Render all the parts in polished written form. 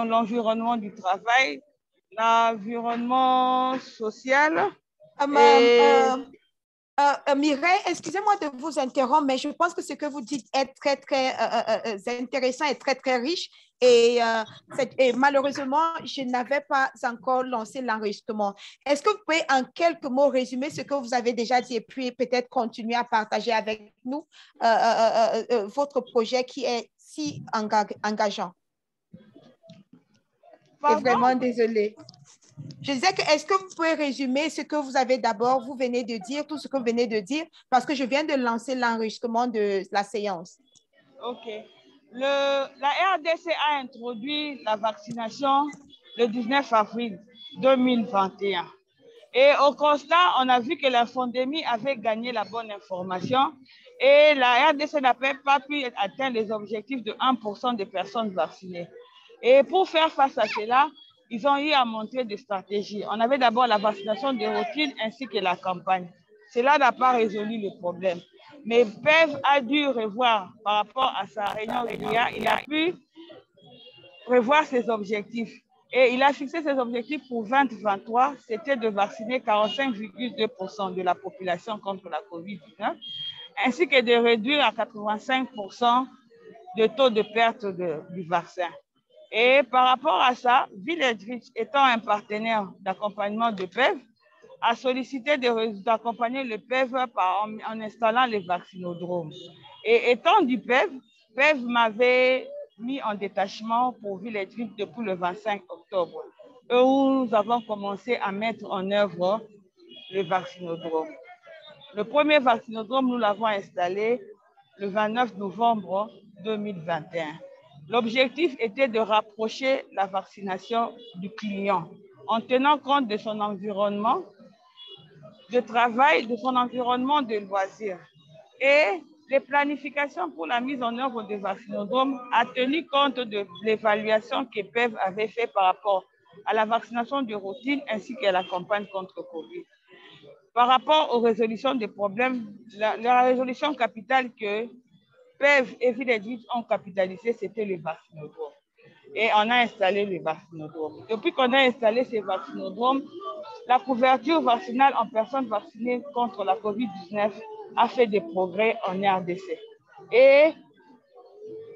l'environnement du travail, l'environnement social. Mireille, excusez-moi de vous interrompre, mais je pense que ce que vous dites est très, très intéressant et très, très riche. Et malheureusement, je n'avais pas encore lancé l'enregistrement. Est-ce que vous pouvez en quelques mots résumer ce que vous avez déjà dit et puis peut-être continuer à partager avec nous votre projet qui est si engageant? Pardon? Vraiment désolée. Je disais que, est-ce que vous pouvez résumer ce que vous avez d'abord, vous venez de dire, tout ce que vous venez de dire, parce que je viens de lancer l'enregistrement de la séance. OK. La RDC a introduit la vaccination le 19 avril 2021. Et au constat, on a vu que la pandémie avait gagné la bonne information et la RDC n'avait pas pu atteindre les objectifs de 1% des personnes vaccinées. Et pour faire face à cela, ils ont eu à monter des stratégies. On avait d'abord la vaccination de routine ainsi que la campagne. Cela n'a pas résolu le problème. Mais PEV a dû revoir par rapport à sa réunion régulière, il a pu revoir ses objectifs. Et il a fixé ses objectifs pour 2023, c'était de vacciner 45,2% de la population contre la COVID-19, ainsi que de réduire à 85% le taux de perte du vaccin. Et par rapport à ça, Village Reach, étant un partenaire d'accompagnement de PEV, a sollicité d'accompagner le PEV en installant les vaccinodromes. Et étant du PEV, PEV m'avait mis en détachement pour Village Reach depuis le 25 octobre, où nous avons commencé à mettre en œuvre le vaccinodrome. Le premier vaccinodrome, nous l'avons installé le 29 novembre 2021. L'objectif était de rapprocher la vaccination du client en tenant compte de son environnement de travail, de son environnement de loisirs. Et les planifications pour la mise en œuvre des vaccinodromes a tenu compte de l'évaluation que PEV avait fait par rapport à la vaccination de routine ainsi qu'à la campagne contre Covid. Par rapport aux résolutions des problèmes, la résolution capitale que PEV et Village Reach ont capitalisé, c'était les vaccinodromes. Et on a installé les vaccinodromes. Depuis qu'on a installé ces vaccinodromes, la couverture vaccinale en personnes vaccinées contre la COVID-19 a fait des progrès en RDC. Et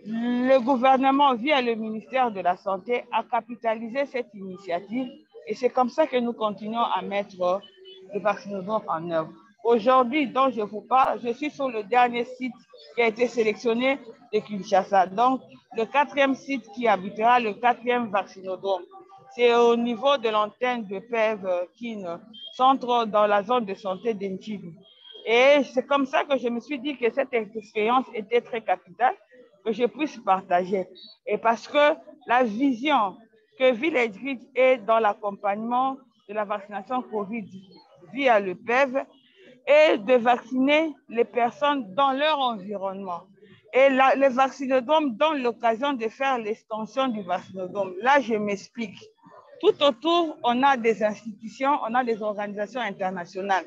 le gouvernement, via le ministère de la Santé, a capitalisé cette initiative. Et c'est comme ça que nous continuons à mettre le vaccinodrome en œuvre. Aujourd'hui, dont je vous parle, je suis sur le dernier site qui a été sélectionné de Kinshasa. Donc, le 4e site qui habitera le 4e vaccinodrome. C'est au niveau de l'antenne de PEV Kin, centre dans la zone de santé d'Ntchibou. Et c'est comme ça que je me suis dit que cette expérience était très capitale, que je puisse partager. Et parce que la vision que Village Reach est dans l'accompagnement de la vaccination COVID via le PEV est de vacciner les personnes dans leur environnement. Et le vaccinodrome donne l'occasion de faire l'extension du vaccinodrome. Là, je m'explique. Tout autour, on a des institutions, on a des organisations internationales.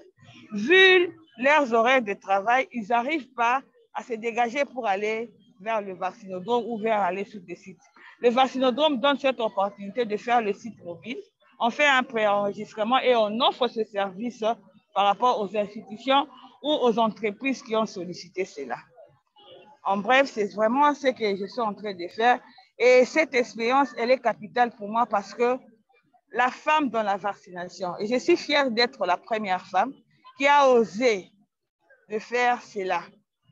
Vu leurs horaires de travail, ils n'arrivent pas à se dégager pour aller vers le vaccinodrome ou vers aller sur des sites. Le vaccinodrome donne cette opportunité de faire le site mobile. On fait un préenregistrement et on offre ce service par rapport aux institutions ou aux entreprises qui ont sollicité cela. En bref, c'est vraiment ce que je suis en train de faire. Et cette expérience, elle est capitale pour moi parce que la femme dans la vaccination, et je suis fière d'être la première femme qui a osé de faire cela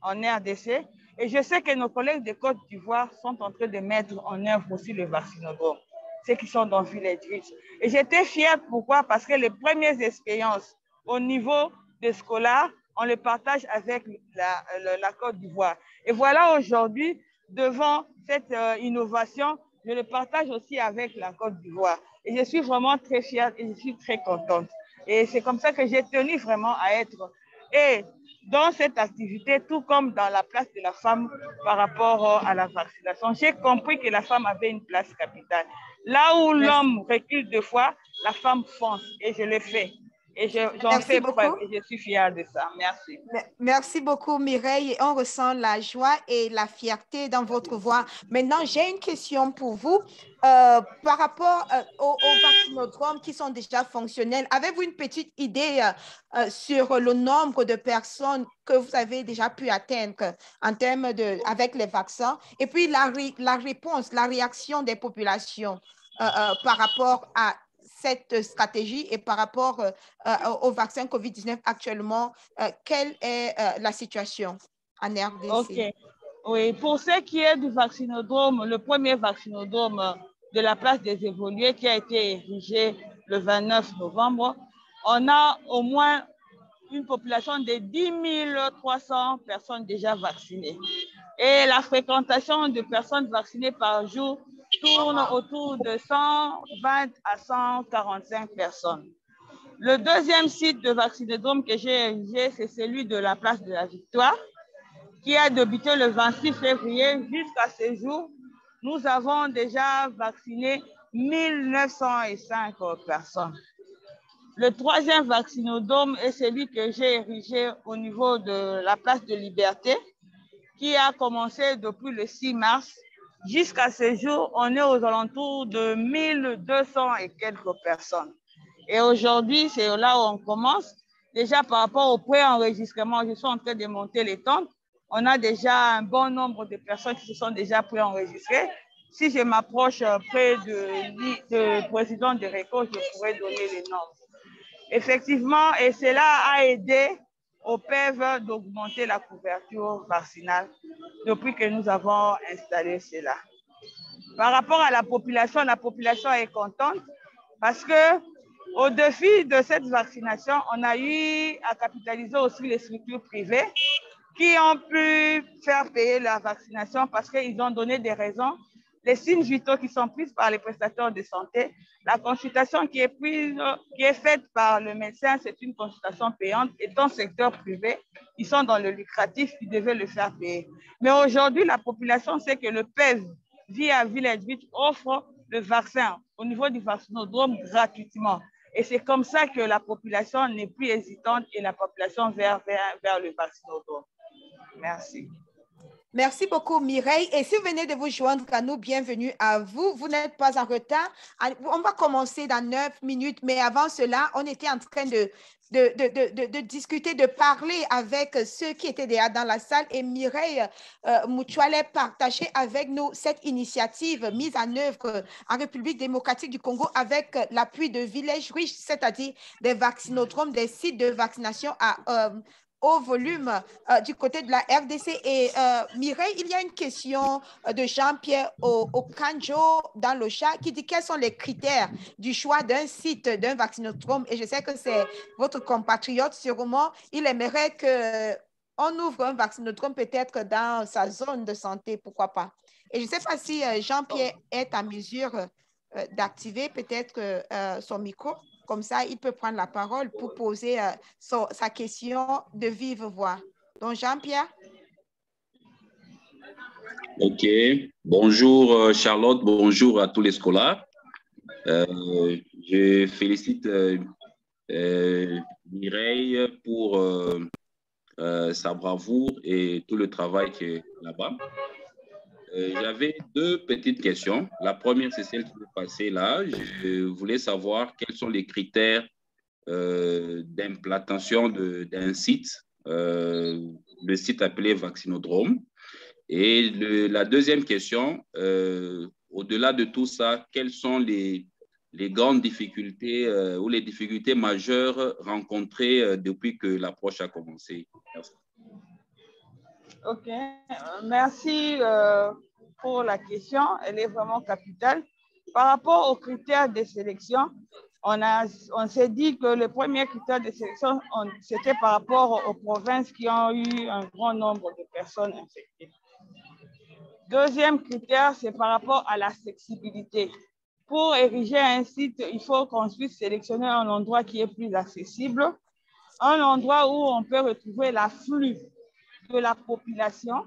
en RDC. Et je sais que nos collègues de Côte d'Ivoire sont en train de mettre en œuvre aussi le vaccinodrome, ceux qui sont dans Village Reach. Et j'étais fière, pourquoi? Parce que les premières expériences au niveau des scolaires, on les partage avec la Côte d'Ivoire. Et voilà aujourd'hui, devant cette innovation, je le partage aussi avec la Côte d'Ivoire. Et je suis vraiment très fière et je suis très contente. Et c'est comme ça que j'ai tenu vraiment à être. Et dans cette activité, tout comme dans la place de la femme par rapport à la vaccination, j'ai compris que la femme avait une place capitale. Là où l'homme recule deux fois, la femme fonce et je l'ai fait. Et j'en Merci fais preuve beaucoup. et je suis fière de ça. Merci. Merci beaucoup, Mireille. On ressent la joie et la fierté dans votre voix. Maintenant, j'ai une question pour vous par rapport aux vaccinodromes qui sont déjà fonctionnels. Avez-vous une petite idée sur le nombre de personnes que vous avez déjà pu atteindre en termes avec les vaccins? Et puis, la réponse, la réaction des populations par rapport à cette stratégie et par rapport au vaccin COVID-19 actuellement, quelle est la situation en OK. RDC? Oui, pour ce qui est du vaccinodrome, le premier vaccinodrome de la place des Évolués qui a été érigé le 29 novembre, on a au moins une population de 10 300 personnes déjà vaccinées. Et la fréquentation de personnes vaccinées par jour tourne autour de 120 à 145 personnes. Le deuxième site de vaccinodrome que j'ai érigé, c'est celui de la place de la Victoire, qui a débuté le 26 février. Jusqu'à ce jour, nous avons déjà vacciné 1905 personnes. Le troisième vaccinodrome est celui que j'ai érigé au niveau de la place de Liberté, qui a commencé depuis le 6 mars. Jusqu'à ce jour, on est aux alentours de 1200 et quelques personnes. Et aujourd'hui, c'est là où on commence. Déjà par rapport au pré-enregistrement, je suis en train de monter les tentes. On a déjà un bon nombre de personnes qui se sont déjà pré-enregistrées. Si je m'approche près du président de RECO, je pourrais donner les noms. Effectivement, et cela a aidé au PEV d'augmenter la couverture vaccinale depuis que nous avons installé cela. Par rapport à la population est contente parce que au défi de cette vaccination, on a eu à capitaliser aussi les structures privées qui ont pu faire payer la vaccination parce qu'ils ont donné des raisons. Les signes vitaux qui sont pris par les prestataires de santé, la consultation qui est faite par le médecin, c'est une consultation payante. Étant secteur privé, ils sont dans le lucratif, ils devaient le faire payer. Mais aujourd'hui, la population sait que le PEV, via Village Beach, offre le vaccin au niveau du vaccinodrome gratuitement. Et c'est comme ça que la population n'est plus hésitante et la population vers le vaccinodrome. Merci. Merci beaucoup, Mireille. Et si vous venez de vous joindre à nous, bienvenue à vous. Vous n'êtes pas en retard. On va commencer dans 9 minutes, mais avant cela, on était en train de discuter, de parler avec ceux qui étaient déjà dans la salle. Et Mireille Mutuale partageait avec nous cette initiative mise en œuvre en République démocratique du Congo avec l'appui de Village Riche, c'est-à-dire des vaccinodromes, des sites de vaccination à au volume du côté de la RDC. Et Mireille, il y a une question de Jean-Pierre Okanjo dans le chat qui dit quels sont les critères du choix d'un site, d'un vaccinodrome. Et je sais que c'est votre compatriote sûrement. Il aimerait qu'on ouvre un vaccinodrome peut-être dans sa zone de santé, pourquoi pas. Et je ne sais pas si Jean-Pierre est en mesure d'activer peut-être son micro. Comme ça, il peut prendre la parole pour poser sa question de vive voix. Donc, Jean-Pierre. OK. Bonjour, Charlotte. Bonjour à tous les scolaires. Je félicite Mireille pour sa bravoure et tout le travail qui est là-bas. J'avais deux petites questions. La première, c'est celle qui est passée là. Je voulais savoir quels sont les critères d'implantation d'un site, le site appelé Vaccinodrome. Et la deuxième question, au-delà de tout ça, quelles sont les grandes difficultés ou les difficultés majeures rencontrées depuis que l'approche a commencé? Merci. OK, merci pour la question. Elle est vraiment capitale. Par rapport aux critères de sélection, on s'est dit que le premier critère de sélection, c'était par rapport aux provinces qui ont eu un grand nombre de personnes infectées. Deuxième critère, c'est par rapport à l'accessibilité. Pour ériger un site, il faut qu'on puisse sélectionner un endroit qui est plus accessible, un endroit où on peut retrouver l'afflux de la population.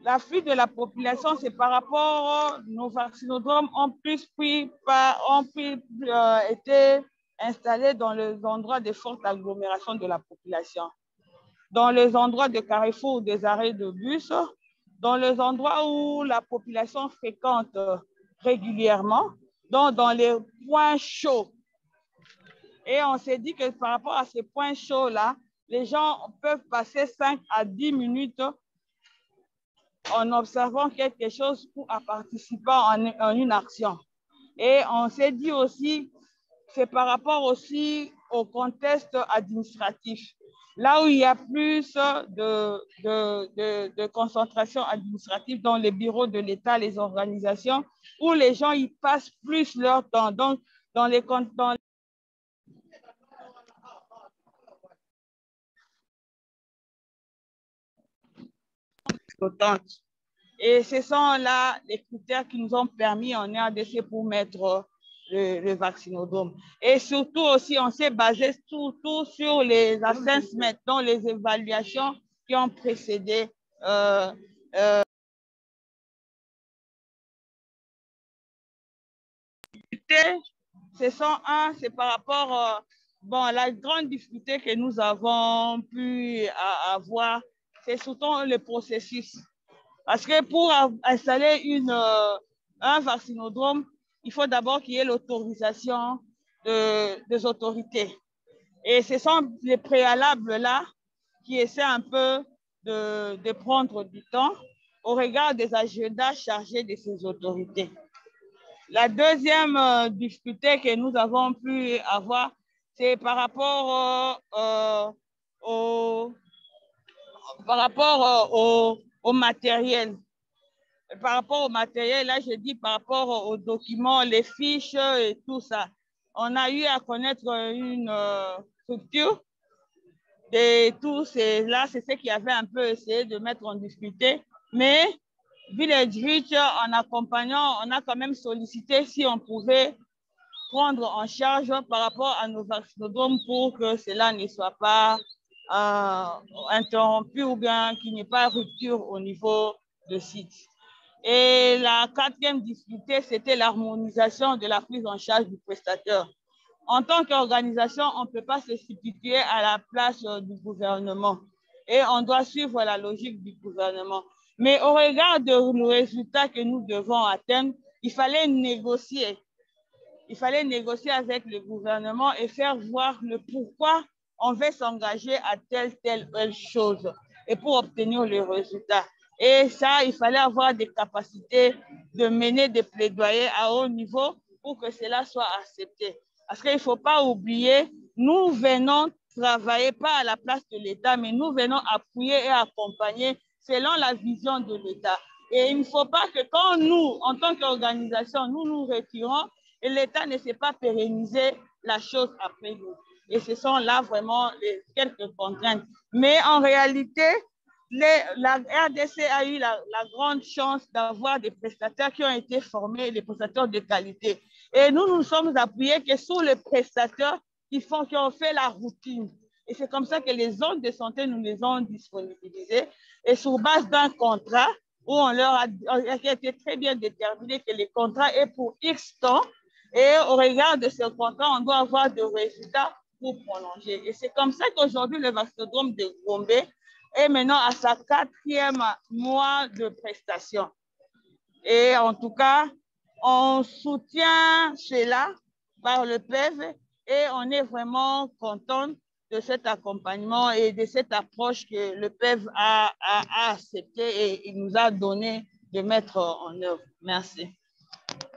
L'afflux de la population, c'est par rapport nos vaccinodromes ont été installés dans les endroits de forte agglomération de la population, dans les endroits de carrefour ou des arrêts de bus, dans les endroits où la population fréquente régulièrement, donc dans les points chauds. Et on s'est dit que par rapport à ces points chauds-là, les gens peuvent passer 5 à 10 minutes en observant quelque chose ou en participant en une action. Et on s'est dit aussi, c'est par rapport aussi au contexte administratif. Là où il y a plus de concentration administrative dans les bureaux de l'État, les organisations, où les gens y passent plus leur temps. Donc, dans les Et ce sont là les critères qui nous ont permis en RDC pour mettre le vaccinodrome. Et surtout aussi, on s'est basé surtout sur les assessments, donc les évaluations qui ont précédé c'est par rapport la grande difficulté que nous avons pu avoir, c'est surtout le processus. Parce que pour installer un vaccinodrome, il faut d'abord qu'il y ait l'autorisation des autorités. Et ce sont les préalables là qui essaient un peu de prendre du temps au regard des agendas chargés de ces autorités. La deuxième difficulté que nous avons pu avoir, c'est par rapport au matériel. Par rapport au matériel, là, je dis par rapport aux documents, les fiches et tout ça. On a eu à connaître une structure de tout là, c'est ce qui avait un peu essayé de mettre en difficulté. Mais Village Reach, en accompagnant, on a quand même sollicité si on pouvait prendre en charge par rapport à nos vaccinodromes pour que cela ne soit pas interrompu ou bien qu'il n'y ait pas rupture au niveau de site. Et la quatrième difficulté, c'était l'harmonisation de la prise en charge du prestataire. En tant qu'organisation, on ne peut pas se substituer à la place du gouvernement et on doit suivre la logique du gouvernement. Mais au regard du résultat que nous devons atteindre, il fallait négocier. Il fallait négocier avec le gouvernement et faire voir le pourquoi on veut s'engager à telle chose et pour obtenir le résultat. Et ça, il fallait avoir des capacités de mener des plaidoyers à haut niveau pour que cela soit accepté. Parce qu'il ne faut pas oublier, nous venons travailler pas à la place de l'État, mais nous venons appuyer et accompagner selon la vision de l'État. Et il ne faut pas que quand nous, en tant qu'organisation, nous nous retirons, et l'État ne sait pas pérenniser la chose après nous. Et ce sont là vraiment quelques contraintes. Mais en réalité, la RDC a eu la grande chance d'avoir des prestataires qui ont été formés, des prestataires de qualité. Et nous nous sommes appuyés que sur les prestataires qui ont fait la routine. Et c'est comme ça que les zones de santé, nous les ont disponibilisées. Et sur base d'un contrat, où on leur a été très bien déterminé que le contrat est pour X temps. Et au regard de ce contrat, on doit avoir des résultats pour prolonger. Et c'est comme ça qu'aujourd'hui, le vaccinodrome de Gombe est maintenant à sa 4e mois de prestation. Et en tout cas, on soutient cela par le PEV et on est vraiment content de cet accompagnement et de cette approche que le PEV a accepté et il nous a donné de mettre en œuvre. Merci.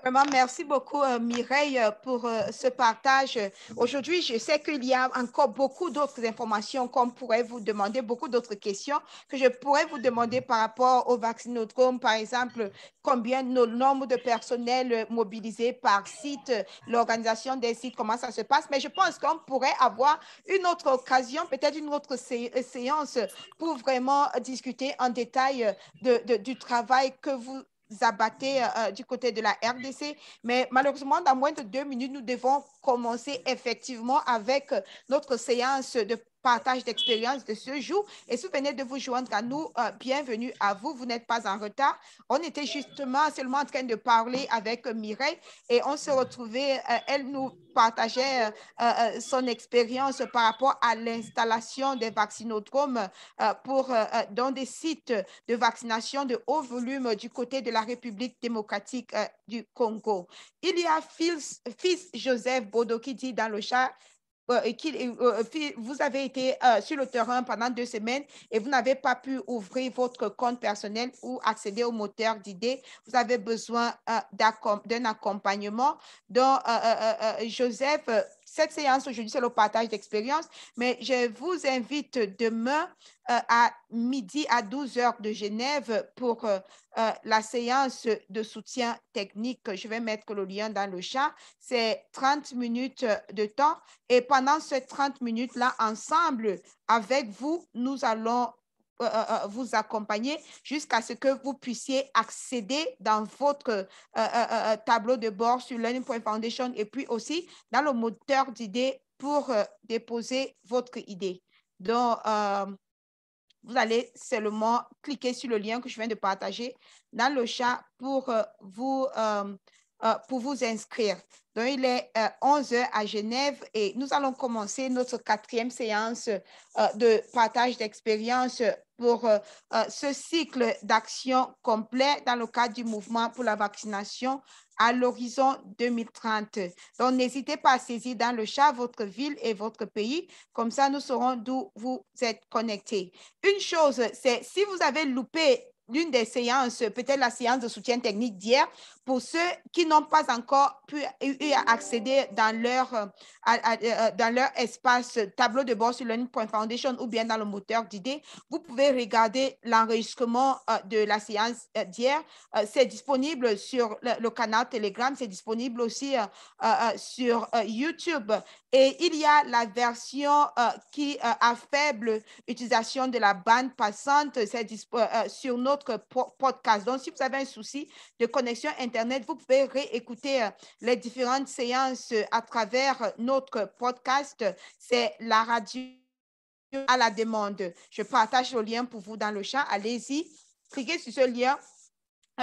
Vraiment, merci beaucoup, Mireille, pour ce partage. Aujourd'hui, je sais qu'il y a encore beaucoup d'autres informations qu'on pourrait vous demander, beaucoup d'autres questions que je pourrais vous demander par rapport au vaccinodrome, par exemple, combien le nombre de personnels mobilisés par site, l'organisation des sites, comment ça se passe. Mais je pense qu'on pourrait avoir une autre occasion, peut-être une autre séance pour vraiment discuter en détail du travail que vous abattez du côté de la RDC, mais malheureusement, dans moins de 2 minutes, nous devons commencer effectivement avec notre séance de partage d'expérience de ce jour. Et si vous venez de vous joindre à nous, bienvenue à vous. Vous n'êtes pas en retard. On était justement seulement en train de parler avec Mireille et on se retrouvait, elle nous partageait son expérience par rapport à l'installation des vaccinodromes dans des sites de vaccination de haut volume du côté de la République démocratique du Congo. Il y a fils Joseph Bodo qui dit dans le chat vous avez été sur le terrain pendant 2 semaines et vous n'avez pas pu ouvrir votre compte personnel ou accéder au moteur d'idées. Vous avez besoin d'un accompagnement. Donc, Joseph, cette séance aujourd'hui, c'est le partage d'expérience, mais je vous invite demain à midi à 12h de Genève pour la séance de soutien technique. Je vais mettre le lien dans le chat. C'est 30 minutes de temps et pendant ces 30 minutes-là, ensemble avec vous, nous allons vous accompagner jusqu'à ce que vous puissiez accéder dans votre tableau de bord sur Learning.Foundation et puis aussi dans le moteur d'idées pour déposer votre idée. Donc, vous allez seulement cliquer sur le lien que je viens de partager dans le chat pour vous inscrire. Donc, il est 11h à Genève et nous allons commencer notre 4e séance de partage d'expérience pour ce cycle d'action complet dans le cadre du mouvement pour la vaccination à l'horizon 2030. Donc, n'hésitez pas à saisir dans le chat votre ville et votre pays. Comme ça, nous saurons d'où vous êtes connectés. Une chose, c'est si vous avez loupé l'une des séances, peut-être la séance de soutien technique d'hier, pour ceux qui n'ont pas encore pu accéder dans leur espace tableau de bord sur Learning.Foundation ou bien dans le moteur d'idées, vous pouvez regarder l'enregistrement de la séance d'hier. C'est disponible sur le canal Telegram, c'est disponible aussi sur YouTube. Et il y a la version qui a faible utilisation de la bande passante, c'est sur notre podcast. Donc, si vous avez un souci de connexion Internet, vous pouvez réécouter les différentes séances à travers notre podcast. C'est la radio à la demande. Je partage le lien pour vous dans le chat. Allez-y, cliquez sur ce lien.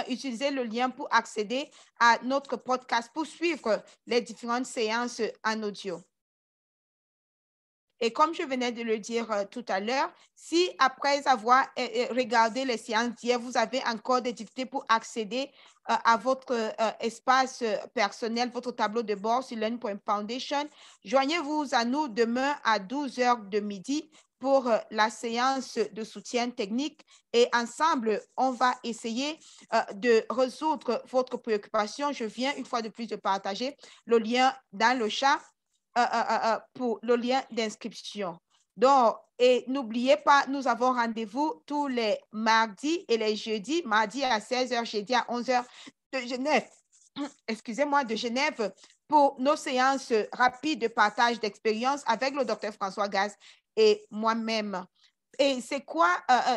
Utilisez le lien pour accéder à notre podcast, pour suivre les différentes séances en audio. Et comme je venais de le dire tout à l'heure, si après avoir regardé les séances d'hier, vous avez encore des difficultés pour accéder à votre espace personnel, votre tableau de bord sur Learning.Foundation, joignez-vous à nous demain à 12h de midi pour la séance de soutien technique et ensemble, on va essayer de résoudre votre préoccupation. Je viens une fois de plus de partager le lien dans le chat pour le lien d'inscription. Donc, et n'oubliez pas, nous avons rendez-vous tous les mardis et les jeudis, mardi à 16h, jeudi à 11h de Genève, excusez-moi, de Genève, pour nos séances rapides de partage d'expérience avec le Dr François Gaz et moi-même. Et c'est quoi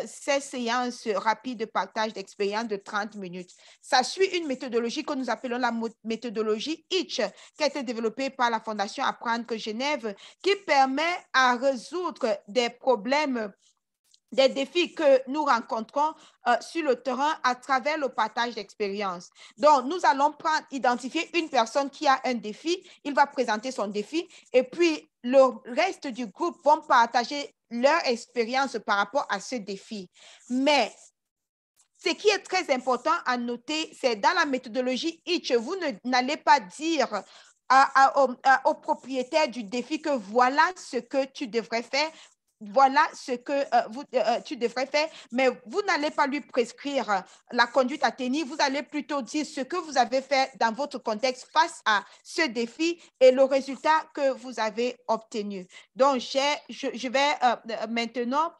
ces séances rapides de partage d'expérience de 30 minutes? Ça suit une méthodologie que nous appelons la méthodologie ITCH, qui a été développée par la Fondation Apprendre Genève, qui permet à résoudre des problèmes, des défis que nous rencontrons sur le terrain à travers le partage d'expérience. Donc, nous allons identifier une personne qui a un défi, il va présenter son défi et puis le reste du groupe vont partager leur expérience par rapport à ce défi. Mais ce qui est très important à noter, c'est dans la méthodologie ITCH, vous n'allez pas dire au propriétaire du défi que voilà ce que tu devrais faire, voilà ce que tu devrais faire, mais vous n'allez pas lui prescrire la conduite à tenir, vous allez plutôt dire ce que vous avez fait dans votre contexte face à ce défi et le résultat que vous avez obtenu. Donc, je vais maintenant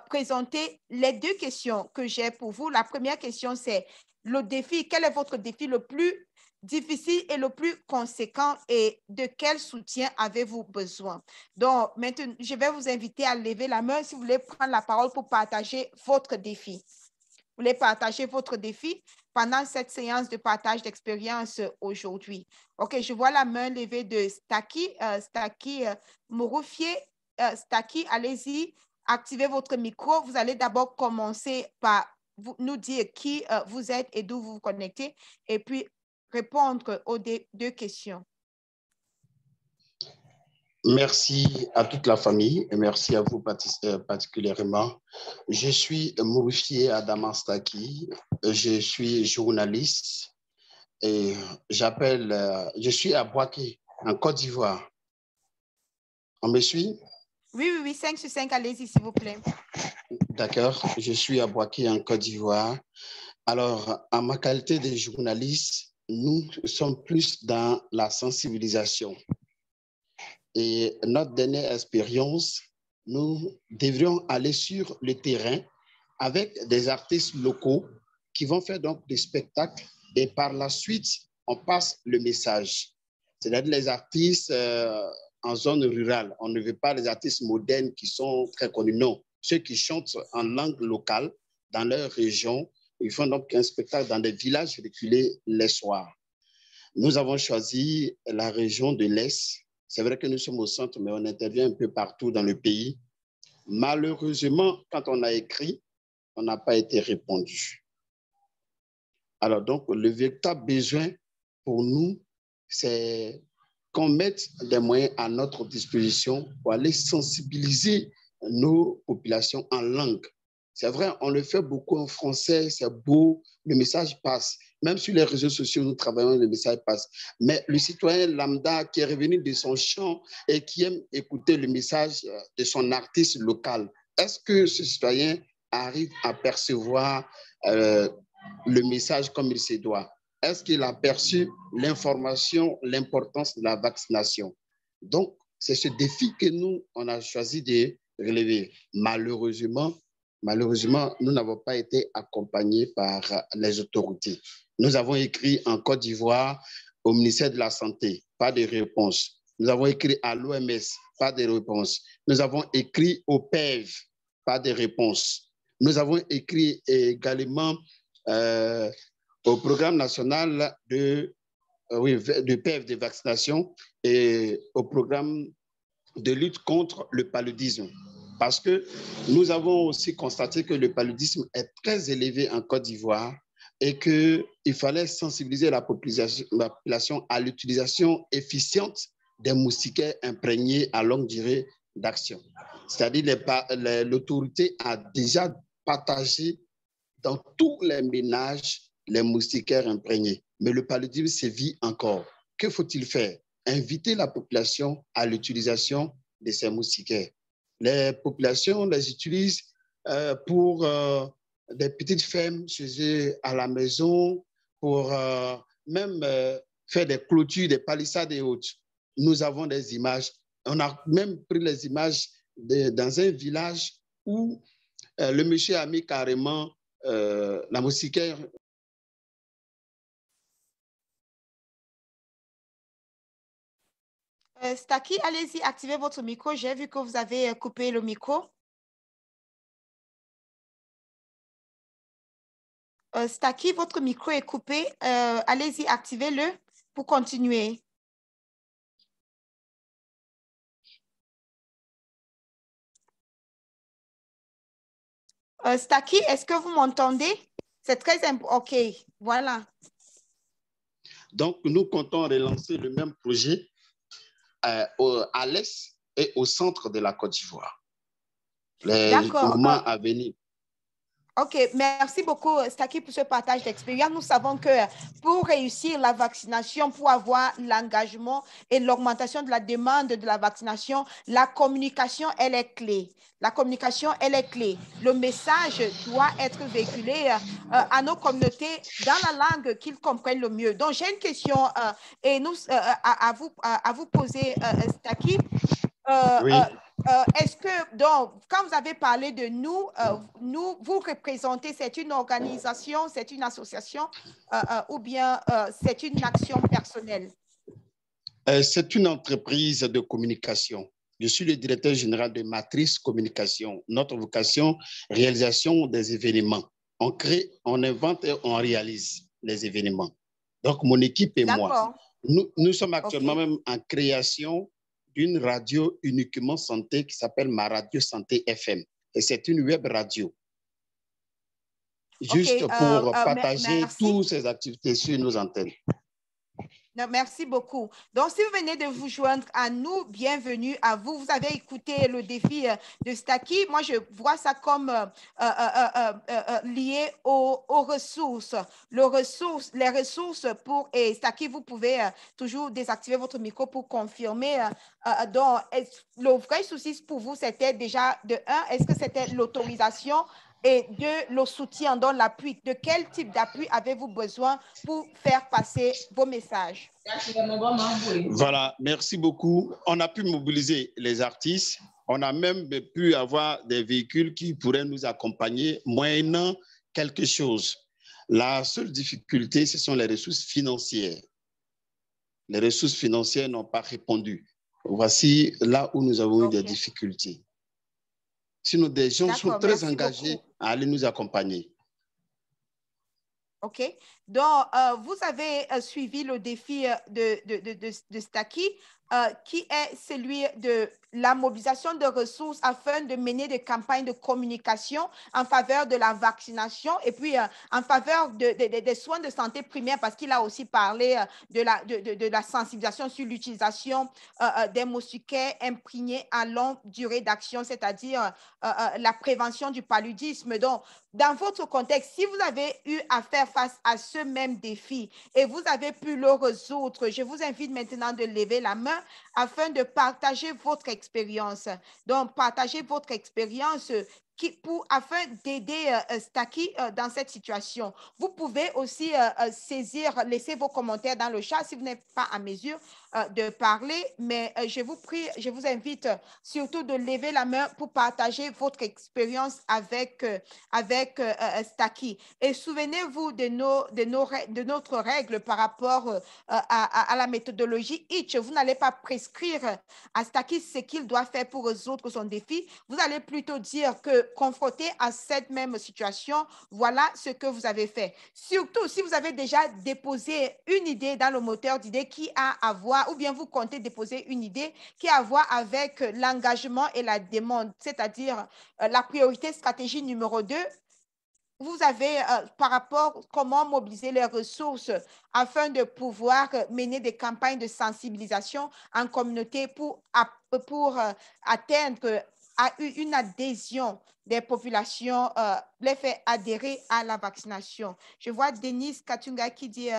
présenter les 2 questions que j'ai pour vous. La première question, c'est le défi. Quel est votre défi le plus difficile et le plus conséquent et de quel soutien avez-vous besoin? Donc, maintenant, je vais vous inviter à lever la main si vous voulez prendre la parole pour partager votre défi. Vous voulez partager votre défi pendant cette séance de partage d'expérience aujourd'hui. OK, je vois la main levée de Staki Mouroufier. Staki, allez-y, activez votre micro. Vous allez d'abord commencer par nous dire qui vous êtes et d'où vous vous connectez, et puis répondre aux deux questions. Merci à toute la famille et merci à vous particulièrement. Je suis Mourifié Adama Staki, je suis journaliste et je suis à Boaké, en Côte d'Ivoire. On me suit? Oui, 5 sur 5, allez-y s'il vous plaît. D'accord, je suis à Boaké, en Côte d'Ivoire. Alors, en ma qualité de journaliste, nous sommes plus dans la sensibilisation. Et notre dernière expérience, nous devrions aller sur le terrain avec des artistes locaux qui vont faire donc des spectacles et par la suite, on passe le message. C'est-à-dire les artistes en zone rurale. On ne veut pas les artistes modernes qui sont très connus, non. Ceux qui chantent en langue locale dans leur région, ils font donc un spectacle dans des villages reculés les soirs. Nous avons choisi la région de l'Est. C'est vrai que nous sommes au centre, mais on intervient un peu partout dans le pays. Malheureusement, quand on a écrit, on n'a pas été répondu. Alors donc, le véritable besoin pour nous, c'est qu'on mette des moyens à notre disposition pour aller sensibiliser nos populations en langue. C'est vrai, on le fait beaucoup en français, c'est beau, le message passe. Même sur les réseaux sociaux, nous travaillons, le message passe. Mais le citoyen lambda qui est revenu de son champ et qui aime écouter le message de son artiste local, est-ce que ce citoyen arrive à percevoir le message comme il se doit? Est-ce qu'il a perçu l'information, l'importance de la vaccination? Donc, c'est ce défi que nous, on a choisi de relever. Malheureusement, nous n'avons pas été accompagnés par les autorités. Nous avons écrit en Côte d'Ivoire au ministère de la Santé, pas de réponse. Nous avons écrit à l'OMS, pas de réponse. Nous avons écrit au PEV, pas de réponse. Nous avons écrit également au programme national de PEV de vaccination et au programme de lutte contre le paludisme. Parce que nous avons aussi constaté que le paludisme est très élevé en Côte d'Ivoire et qu'il fallait sensibiliser la population à l'utilisation efficiente des moustiquaires imprégnés à longue durée d'action. C'est-à-dire l'autorité a déjà partagé dans tous les ménages les moustiquaires imprégnés. Mais le paludisme sévit encore. Que faut-il faire? Inviter la population à l'utilisation de ces moustiquaires. Les populations les utilisent pour des petites fermes chez eux à la maison, pour même faire des clôtures, des palissades et autres. Nous avons des images. On a même pris les images dans un village où le monsieur a mis carrément la moustiquaire. Staki, allez-y, activez votre micro. J'ai vu que vous avez coupé le micro. Staki, votre micro est coupé. Allez-y, activez-le pour continuer. Staki, est-ce que vous m'entendez? C'est très important. OK, voilà. Donc, nous comptons relancer le même projet à l'est et au centre de la Côte d'Ivoire. Les moments à venir. OK, merci beaucoup, Staki, pour ce partage d'expérience. Nous savons que pour réussir la vaccination, pour avoir l'engagement et l'augmentation de la demande de la vaccination, la communication, elle est clé. La communication, elle est clé. Le message doit être véhiculé à nos communautés dans la langue qu'ils comprennent le mieux. Donc, j'ai une question et à vous poser, Staki. Oui. Est-ce que, donc, quand vous avez parlé de nous, vous représentez, c'est une organisation, c'est une association ou bien c'est une action personnelle? C'est une entreprise de communication. Je suis le directeur général de Matrice Communication. Notre vocation, réalisation des événements. On crée, on invente et on réalise les événements. Donc, mon équipe et moi, nous sommes actuellement même en création d'une radio uniquement santé qui s'appelle Ma Radio Santé FM. Et c'est une web radio. Juste pour partager toutes ces activités sur nos antennes. Non, merci beaucoup. Donc, si vous venez de vous joindre à nous, bienvenue à vous. Vous avez écouté le défi de Stacky. Moi, je vois ça comme lié aux ressources. Les ressources pour... Et Stacky, vous pouvez toujours désactiver votre micro pour confirmer. Donc, le vrai souci pour vous, c'était déjà de un, est-ce que c'était l'autorisation et de le soutien dans l'appui? De quel type d'appui avez-vous besoin pour faire passer vos messages? Voilà, merci beaucoup. On a pu mobiliser les artistes. On a même pu avoir des véhicules qui pourraient nous accompagner moyennant quelque chose. La seule difficulté, ce sont les ressources financières. Les ressources financières n'ont pas répondu. Voici là où nous avons eu des difficultés. Sinon, des gens sont très engagés à aller nous accompagner. OK. Donc, vous avez suivi le défi de Stacky, qui est celui de la mobilisation de ressources afin de mener des campagnes de communication en faveur de la vaccination et puis en faveur des soins de santé primaires, parce qu'il a aussi parlé de la sensibilisation sur l'utilisation des moustiquaires imprégnés à longue durée d'action, c'est-à-dire la prévention du paludisme. Donc, dans votre contexte, si vous avez eu à faire face à ce même défi et vous avez pu le résoudre, je vous invite maintenant de lever la main afin de partager votre expérience. Donc, partagez votre expérience afin d'aider Stacky dans cette situation. Vous pouvez aussi laisser vos commentaires dans le chat si vous n'êtes pas à mesure de parler, mais je vous invite surtout de lever la main pour partager votre expérience avec Stacky. Et souvenez-vous de notre règle par rapport à la méthodologie Itch. Vous n'allez pas prescrire à Stacky ce qu'il doit faire pour résoudre son défi. Vous allez plutôt dire que confronté à cette même situation, voilà ce que vous avez fait. Surtout si vous avez déjà déposé une idée dans le moteur d'idées qui a à voir, ou bien vous comptez déposer une idée qui a à voir avec l'engagement et la demande, c'est-à-dire la priorité stratégie numéro 2. Vous avez, par rapport à comment mobiliser les ressources afin de pouvoir mener des campagnes de sensibilisation en communauté pour atteindre une adhésion des populations, les faire adhérer à la vaccination. Je vois Denise Katunga qui dit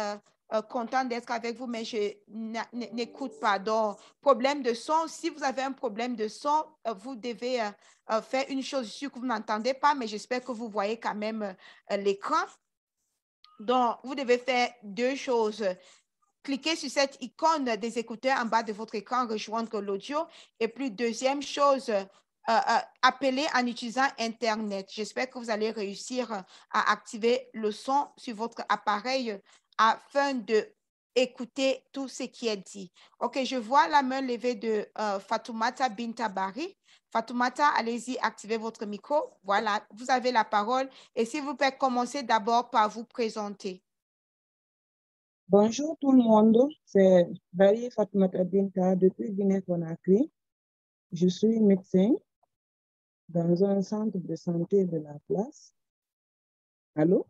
content d'être avec vous, mais je n'écoute pas. Donc, problème de son. Si vous avez un problème de son, vous devez faire une chose, je suis que vous n'entendez pas, mais j'espère que vous voyez quand même l'écran. Donc, vous devez faire deux choses. Cliquez sur cette icône des écouteurs en bas de votre écran, rejoindre l'audio. Et puis, deuxième chose, appeler en utilisant Internet. J'espère que vous allez réussir à activer le son sur votre appareil afin d'écouter tout ce qui est dit. OK, je vois la main levée de Fatoumata Bintabari. Fatoumata, allez-y, activez votre micro. Voilà, vous avez la parole. Et si vous pouvez commencer d'abord par vous présenter. Bonjour tout le monde, c'est Bari Fatoumata Binta depuis Guinée-Conakry. Je suis médecin dans un centre de santé de la place. Allô?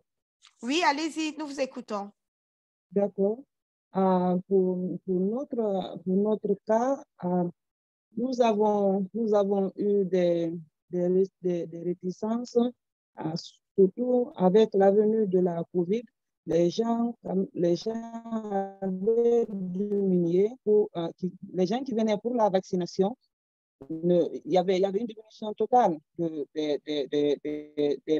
Oui, allez-y, nous vous écoutons. D'accord. Pour notre cas, nous avons eu des réticences, surtout avec la venue de la COVID. Les gens avaient diminué les gens qui venaient pour la vaccination. Il y avait une diminution totale des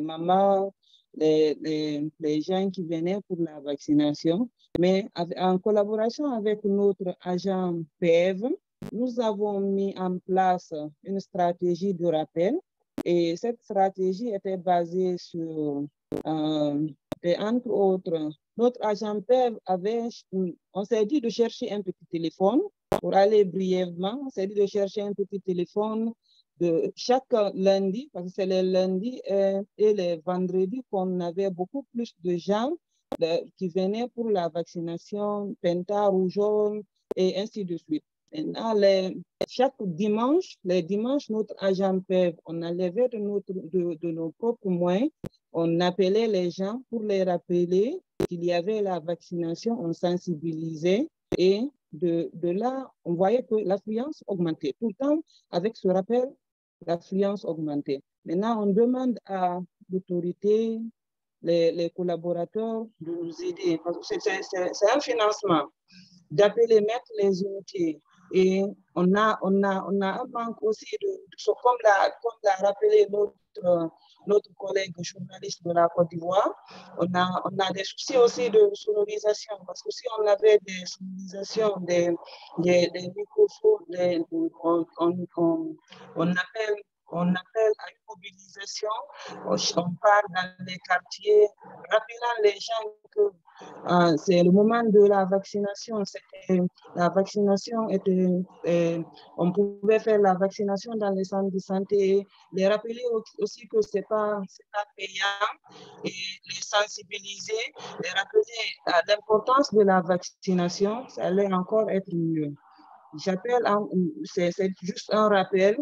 mamans, les gens qui venaient pour la vaccination. Mais en collaboration avec notre agent PEV, nous avons mis en place une stratégie de rappel. Et cette stratégie était basée sur, entre autres, notre agent PEV on s'est dit de chercher un petit téléphone. Pour aller brièvement, on s'est dit de chercher un petit téléphone de chaque lundi, parce que c'est les lundis et les vendredis qu'on avait beaucoup plus de gens qui venaient pour la vaccination, penta, rougeole et ainsi de suite. Maintenant, chaque dimanche, les dimanches, notre agent PEV, on enlevait de nos propres moyens, on appelait les gens pour les rappeler qu'il y avait la vaccination, on sensibilisait et de là, on voyait que l'affluence augmentait. Tout le temps, avec ce rappel, l'affluence augmentait. Maintenant, on demande à l'autorité, les collaborateurs de nous aider. C'est un financement, d'appeler mettre les unités. Et on a un manque aussi comme l'a rappelé notre collègue journaliste de la Côte d'Ivoire, on a des soucis aussi de sonorisation, parce que si on avait des sonorisations, des microphones, on appelle à une mobilisation, on part dans les quartiers, rappelant les gens que c'est le moment de la vaccination. La vaccination on pouvait faire la vaccination dans les centres de santé, les rappeler aussi que c'est pas payant et les sensibiliser, les rappeler à l'importance de la vaccination, ça allait encore être mieux. C'est juste un rappel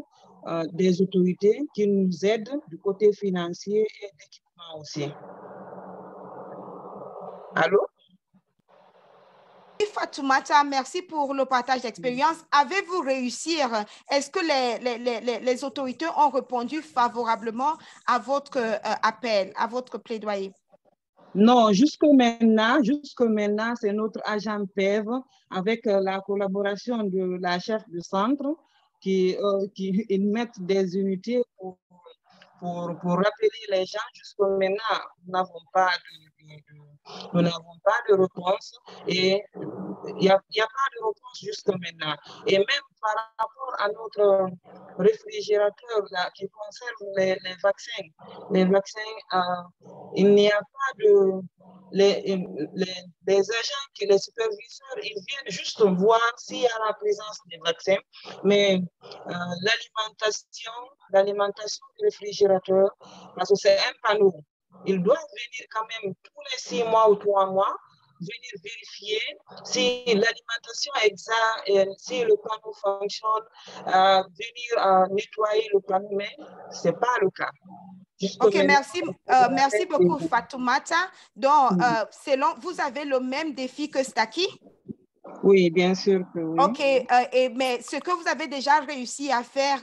des autorités qui nous aident du côté financier et d'équipement aussi. Allô? Fatoumata, merci pour le partage d'expérience. Avez-vous réussi? Est-ce que les autorités ont répondu favorablement à votre appel, à votre plaidoyer? Non, jusque maintenant, c'est notre agent PEV avec la collaboration de la chef de centre qui mettent des unités pour rappeler les gens. Jusque maintenant, nous n'avons pas de réponse et il n'y a pas de réponse jusque maintenant. Et même par rapport à notre réfrigérateur là, qui concerne les vaccins, il n'y a pas de... Les agents, les superviseurs, ils viennent juste voir s'il y a la présence des vaccins, mais l'alimentation du réfrigérateur, parce que c'est un panneau, ils doivent venir quand même tous les 6 mois ou 3 mois, venir vérifier si l'alimentation est exacte, si le panneau fonctionne, venir nettoyer le panneau, mais ce n'est pas le cas. Ok, merci beaucoup Fatoumata. Donc, selon, vous avez le même défi que Staki? Oui, bien sûr que oui. Ok, mais ce que vous avez déjà réussi à faire,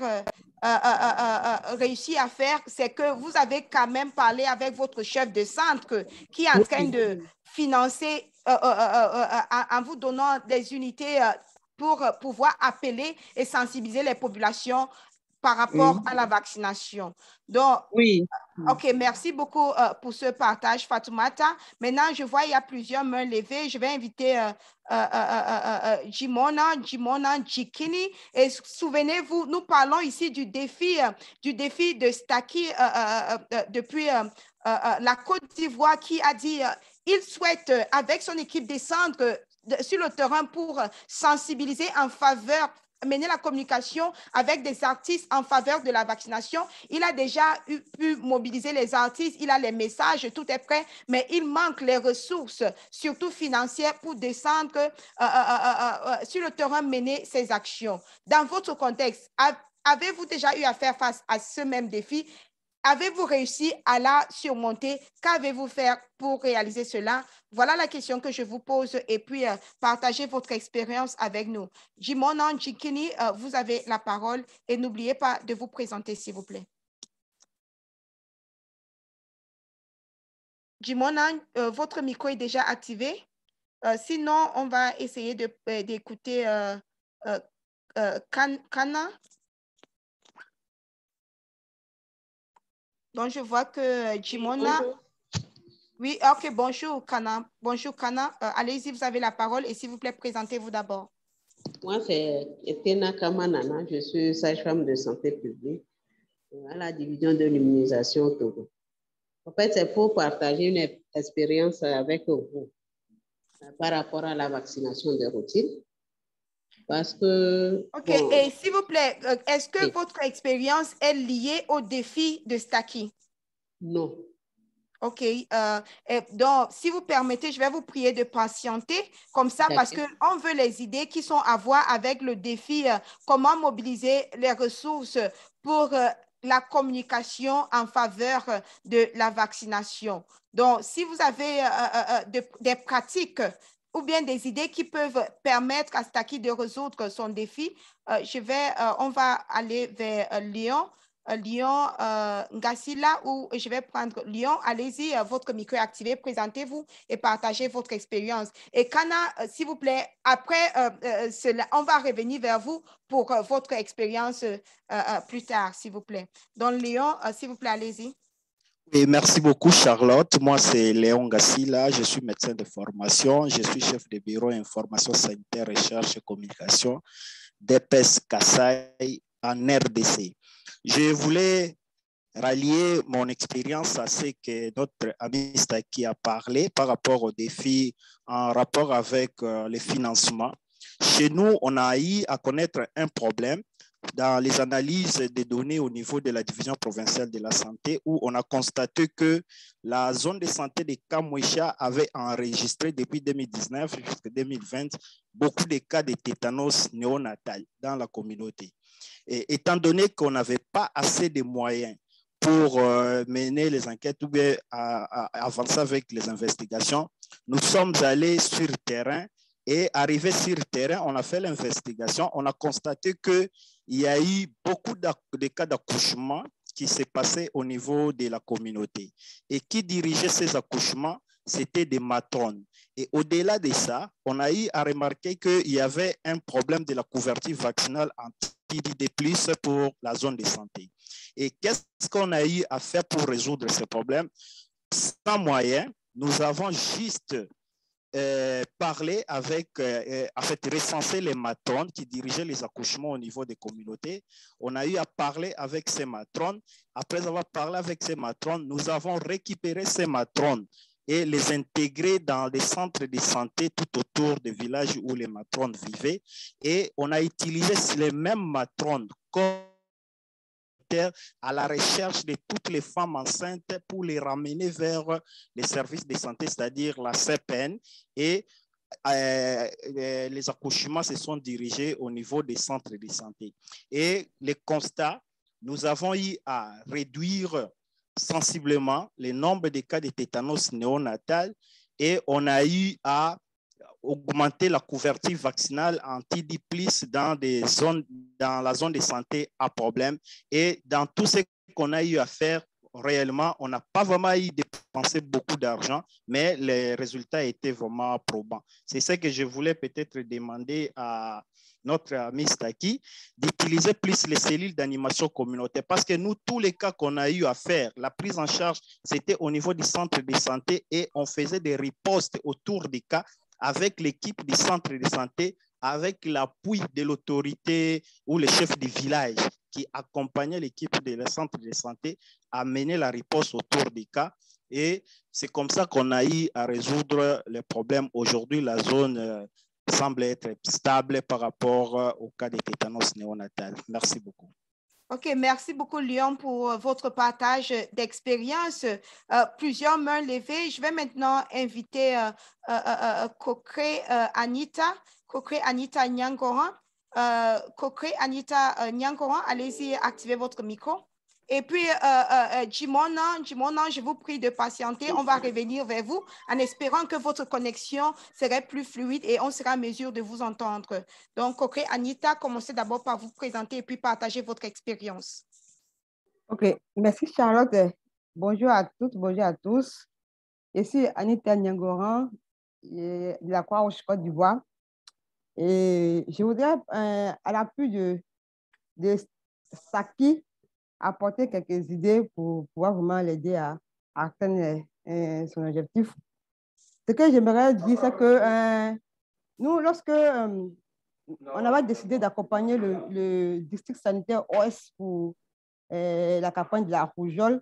c'est que vous avez quand même parlé avec votre chef de centre qui est en train de financer en vous donnant des unités pour pouvoir appeler et sensibiliser les populations par rapport à la vaccination. Donc, oui. OK, merci beaucoup pour ce partage, Fatoumata. Maintenant, je vois il y a plusieurs mains levées. Je vais inviter Jimona Jikini. Et souvenez-vous, nous parlons ici du défi de Staki depuis la Côte d'Ivoire qui a dit il souhaite, avec son équipe, descendre sur le terrain pour sensibiliser en faveur mener la communication avec des artistes en faveur de la vaccination. Il a déjà pu mobiliser les artistes, il a les messages, tout est prêt, mais il manque les ressources, surtout financières, pour descendre sur le terrain, mener ces actions. Dans votre contexte, avez-vous déjà eu à faire face à ce même défi? Avez-vous réussi à la surmonter? Qu'avez-vous fait pour réaliser cela? Voilà la question que je vous pose et puis partagez votre expérience avec nous. Jimona Njikini, vous avez la parole et n'oubliez pas de vous présenter, s'il vous plaît. Jimona, votre micro est déjà activé. Sinon, on va essayer d'écouter Kana. Donc, je vois que Jimona... Oui, OK, bonjour, Kana. Bonjour, Kana. Allez-y, vous avez la parole et s'il vous plaît, présentez-vous d'abord. Moi, c'est Etena Kamanana. Je suis sage-femme de santé publique à la division de l'immunisation au Togo. En fait, c'est pour partager une expérience avec vous par rapport à la vaccination de routine. Parce que... OK, bon, et s'il vous plaît, est-ce que votre expérience est liée au défi de Staki? Non. OK. Donc, si vous permettez, je vais vous prier de patienter comme ça parce qu'on veut les idées qui sont à voir avec le défi comment mobiliser les ressources pour la communication en faveur de la vaccination. Donc, si vous avez des pratiques ou bien des idées qui peuvent permettre à Staki de résoudre son défi, on va aller vers Lyon. Lyon, Ngassila, ou je vais prendre Lyon. Allez-y, votre micro est activé, présentez-vous et partagez votre expérience. Et Kana, s'il vous plaît, après cela, on va revenir vers vous pour votre expérience plus tard, s'il vous plaît. Donc, Lyon, s'il vous plaît, allez-y. Et merci beaucoup, Charlotte. Moi, c'est Léon Gassila. Je suis médecin de formation. Je suis chef de bureau information sanitaire, recherche et communication d'EPS Kasaï en RDC. Je voulais rallier mon expérience à ce que notre ami Staki a parlé par rapport aux défis en rapport avec les financements. Chez nous, on a eu à connaître un problème dans les analyses des données au niveau de la division provinciale de la santé, où on a constaté que la zone de santé de Kamouécha avait enregistré depuis 2019 jusqu'à 2020 beaucoup de cas de tétanos néonatal dans la communauté. Et étant donné qu'on n'avait pas assez de moyens pour mener les enquêtes ou bien avancer avec les investigations, nous sommes allés sur le terrain. Et arrivé sur le terrain, on a fait l'investigation. On a constaté qu'il y a eu beaucoup de cas d'accouchement qui s'est passé au niveau de la communauté. Et qui dirigeait ces accouchements, c'était des matrones. Et au-delà de ça, on a eu à remarquer qu'il y avait un problème de la couverture vaccinale anti-D+, pour la zone de santé. Et qu'est-ce qu'on a eu à faire pour résoudre ce problème? Sans moyens, nous avons juste parler avec, en fait, recenser les matrones qui dirigeaient les accouchements au niveau des communautés. On a eu à parler avec ces matrones. Après avoir parlé avec ces matrones, nous avons récupéré ces matrones et les intégrer dans les centres de santé tout autour des villages où les matrones vivaient. Et on a utilisé les mêmes matrones comme à la recherche de toutes les femmes enceintes pour les ramener vers les services de santé, c'est-à-dire la CPN, et les accouchements se sont dirigés au niveau des centres de santé. Et les constats, nous avons eu à réduire sensiblement le nombre de cas de tétanos néonatal et on a eu à augmenter la couverture vaccinale anti-D+, dans la zone de santé à problème. Et dans tout ce qu'on a eu à faire, réellement, on n'a pas vraiment eu dépensé beaucoup d'argent, mais les résultats étaient vraiment probants. C'est ce que je voulais peut-être demander à notre ami Staki, d'utiliser plus les cellules d'animation communautaire. Parce que nous, tous les cas qu'on a eu à faire, la prise en charge, c'était au niveau du centre de santé et on faisait des ripostes autour des cas avec l'équipe du centre de santé, avec l'appui de l'autorité ou le chef du village qui accompagnait l'équipe du centre de santé à mener la riposte autour des cas. Et c'est comme ça qu'on a eu à résoudre le problème. Aujourd'hui, la zone semble être stable par rapport au cas de tétanos néonatal. Merci beaucoup. OK, merci beaucoup, Lyon, pour votre partage d'expérience. Plusieurs mains levées. Je vais maintenant inviter Kokre Anita. Kokre Anita Nyangoran. Kokre Anita Nyangoran, allez-y, activez votre micro. Et puis, Jimona, je vous prie de patienter. On va revenir vers vous en espérant que votre connexion serait plus fluide et on sera en mesure de vous entendre. Donc, Kokre Anita, commencez d'abord par vous présenter et puis partager votre expérience. OK. Merci, Charlotte. Bonjour à toutes, bonjour à tous. Je suis Anita Nyangoran de la Croix-Rouge Côte d'Ivoire. Et je voudrais, à l'appui de Staki, apporter quelques idées pour pouvoir vraiment l'aider à atteindre son objectif. Ce que j'aimerais dire, c'est que nous, lorsque on avait décidé d'accompagner le district sanitaire OS pour la campagne de la rougeole,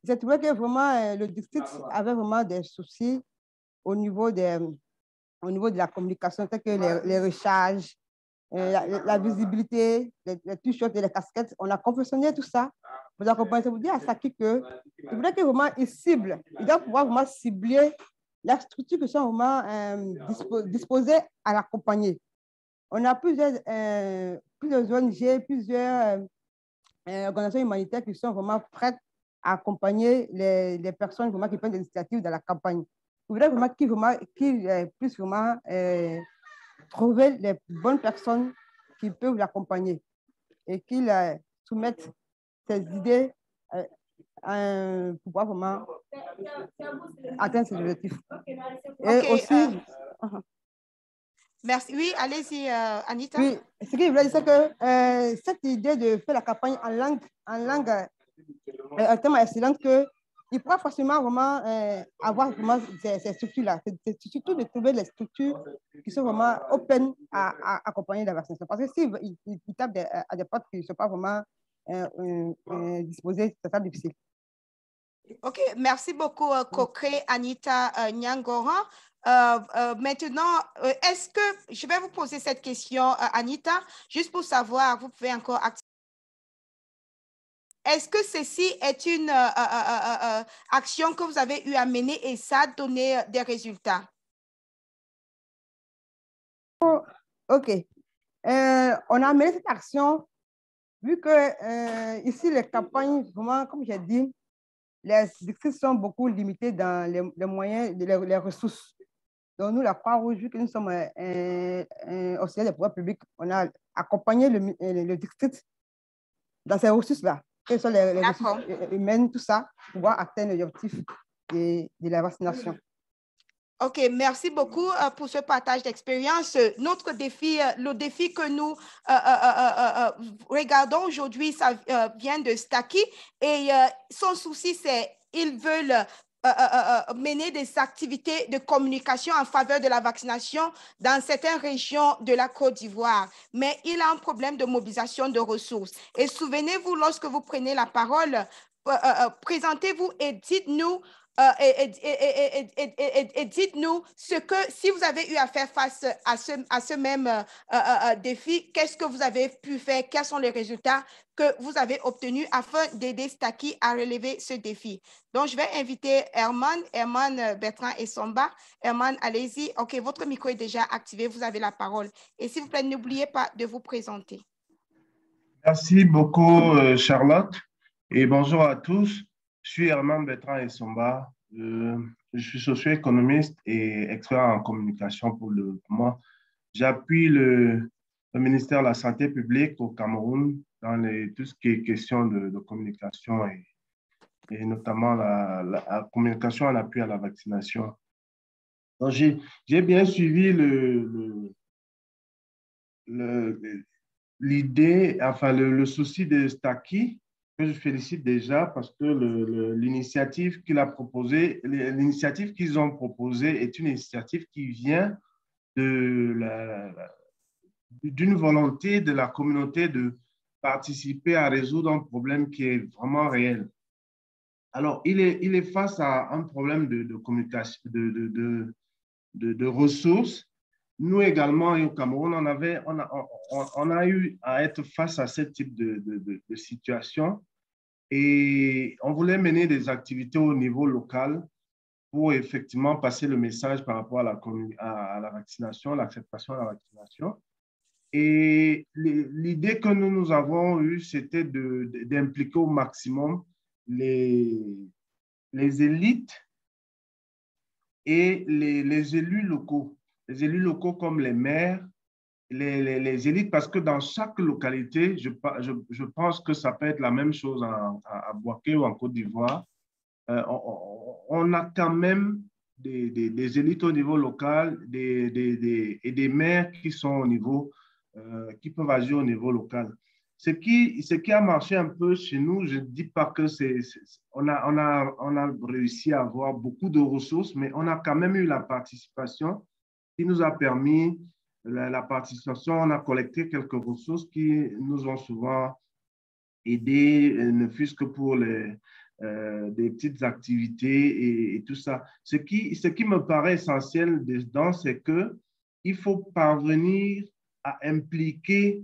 j'ai trouvé que vraiment le district avait vraiment des soucis au niveau de la communication, tels que les recharges, la visibilité, les t-shirts et les casquettes. On a confectionné tout ça vous accompagner. Ça vous dire à Saki que il faudrait que vraiment il cible, il doit pouvoir vraiment cibler la structure qui sont vraiment disposées à l'accompagner. On a plusieurs ONG, plusieurs organisations humanitaires qui sont vraiment prêtes à accompagner les personnes vraiment qui prennent des initiatives dans la campagne. Il faudrait vraiment qu'ils puissent vraiment trouver les bonnes personnes qui peuvent l'accompagner et qu'ils soumettent ces idées pour pouvoir vraiment atteindre ces objectifs. Et aussi... Merci. Oui, allez-y, Anita. Oui, ce que je voulais dire, c'est que cette idée de faire la campagne en langue tellement excellente qu'il pourra facilement vraiment avoir vraiment ces structures-là. C'est surtout de trouver les structures qui sont vraiment open à accompagner la vaccination. Parce que s'ils tapent à des portes qui ne sont pas vraiment disposées, c'est ça difficile. OK, merci beaucoup, Kokre Anita Nyangoran. Maintenant, est-ce que, je vais vous poser cette question, Anita, juste pour savoir, vous pouvez encore activer. Est-ce que ceci est une action que vous avez eu à mener et ça a donné des résultats? OK. On a mené cette action vu que ici, les campagnes, vraiment, comme j'ai dit, les districts sont beaucoup limités dans les moyens, les ressources. Donc, nous, la Croix-Rouge, vu que nous sommes auxiliaires des pouvoirs publics, on a accompagné le district dans ces ressources-là, que ce sont les ressources humaines, tout ça, pour pouvoir atteindre l'objectif de la vaccination. OK, merci beaucoup pour ce partage d'expérience. Notre défi, le défi que nous regardons aujourd'hui, ça vient de Staki et son souci, c'est qu'ils veulent mener des activités de communication en faveur de la vaccination dans certaines régions de la Côte d'Ivoire. Mais il a un problème de mobilisation de ressources. Et souvenez-vous, lorsque vous prenez la parole, présentez-vous et dites-nous et dites-nous ce que, si vous avez eu à faire face à ce même défi, qu'est-ce que vous avez pu faire, quels sont les résultats que vous avez obtenus afin d'aider Staki à relever ce défi. Donc, je vais inviter Herman Bertrand et Somba. Herman, allez-y. OK, votre micro est déjà activé, vous avez la parole. Et s'il vous plaît, n'oubliez pas de vous présenter. Merci beaucoup, Charlotte, et bonjour à tous. Je suis Herman Bertrand et Somba. Je suis socio-économiste et expert en communication pour le développement. J'appuie le ministère de la Santé publique au Cameroun dans tout ce qui est question de communication et notamment la communication en appui à la vaccination. Donc, j'ai bien suivi l'idée, enfin le souci de Staki, que je félicite déjà parce que l'initiative qu'il a proposée, l'initiative qu'ils ont proposée est une initiative qui vient d'une volonté de la communauté de participer à résoudre un problème qui est vraiment réel. Alors, il est face à un problème de communication, de ressources. Nous également, au Cameroun, on a eu à être face à ce type de situation et on voulait mener des activités au niveau local pour effectivement passer le message par rapport à la vaccination, l'acceptation de la vaccination. Et l'idée que nous avons eue, c'était d'impliquer au maximum les élites et les élus locaux. Les élus locaux comme les maires, les élites, parce que dans chaque localité, je pense que ça peut être la même chose à Bouaké ou en Côte d'Ivoire. On a quand même des élites au niveau local et des maires qui sont au niveau, qui peuvent agir au niveau local. Ce qui a marché un peu chez nous, je ne dis pas que on a réussi à avoir beaucoup de ressources, mais on a quand même eu la participation qui nous a permis, la participation, on a collecté quelques ressources qui nous ont souvent aidés, ne fût-ce que pour des petites activités et tout ça. Ce qui me paraît essentiel dedans, c'est qu'il faut parvenir à impliquer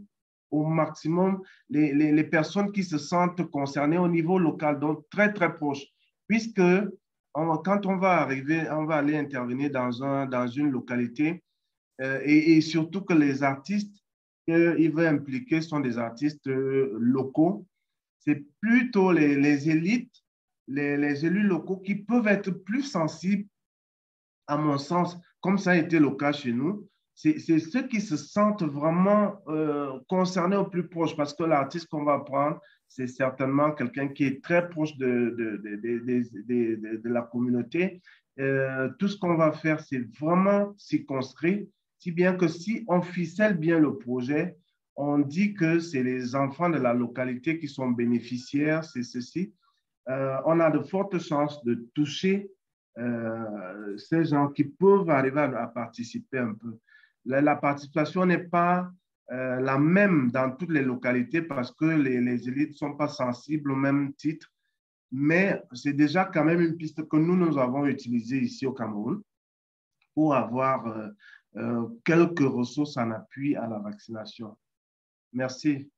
au maximum les personnes qui se sentent concernées au niveau local, donc très, très proche. Puisque quand on va aller intervenir dans une localité, et surtout que les artistes qu'il veut impliquer sont des artistes locaux, c'est plutôt les élites, les élus locaux qui peuvent être plus sensibles, à mon sens, comme ça a été le cas chez nous. C'est ceux qui se sentent vraiment concernés au plus proche, parce que l'artiste qu'on va prendre, c'est certainement quelqu'un qui est très proche de la communauté. Tout ce qu'on va faire, c'est vraiment circonscrit, si bien que si on ficelle bien le projet, on dit que c'est les enfants de la localité qui sont bénéficiaires, c'est ceci. On a de fortes chances de toucher ces gens qui peuvent arriver à participer un peu. La participation n'est pas la même dans toutes les localités parce que les élites ne sont pas sensibles au même titre, mais c'est déjà quand même une piste que nous avons utilisée ici au Cameroun pour avoir quelques ressources en appui à la vaccination. Merci.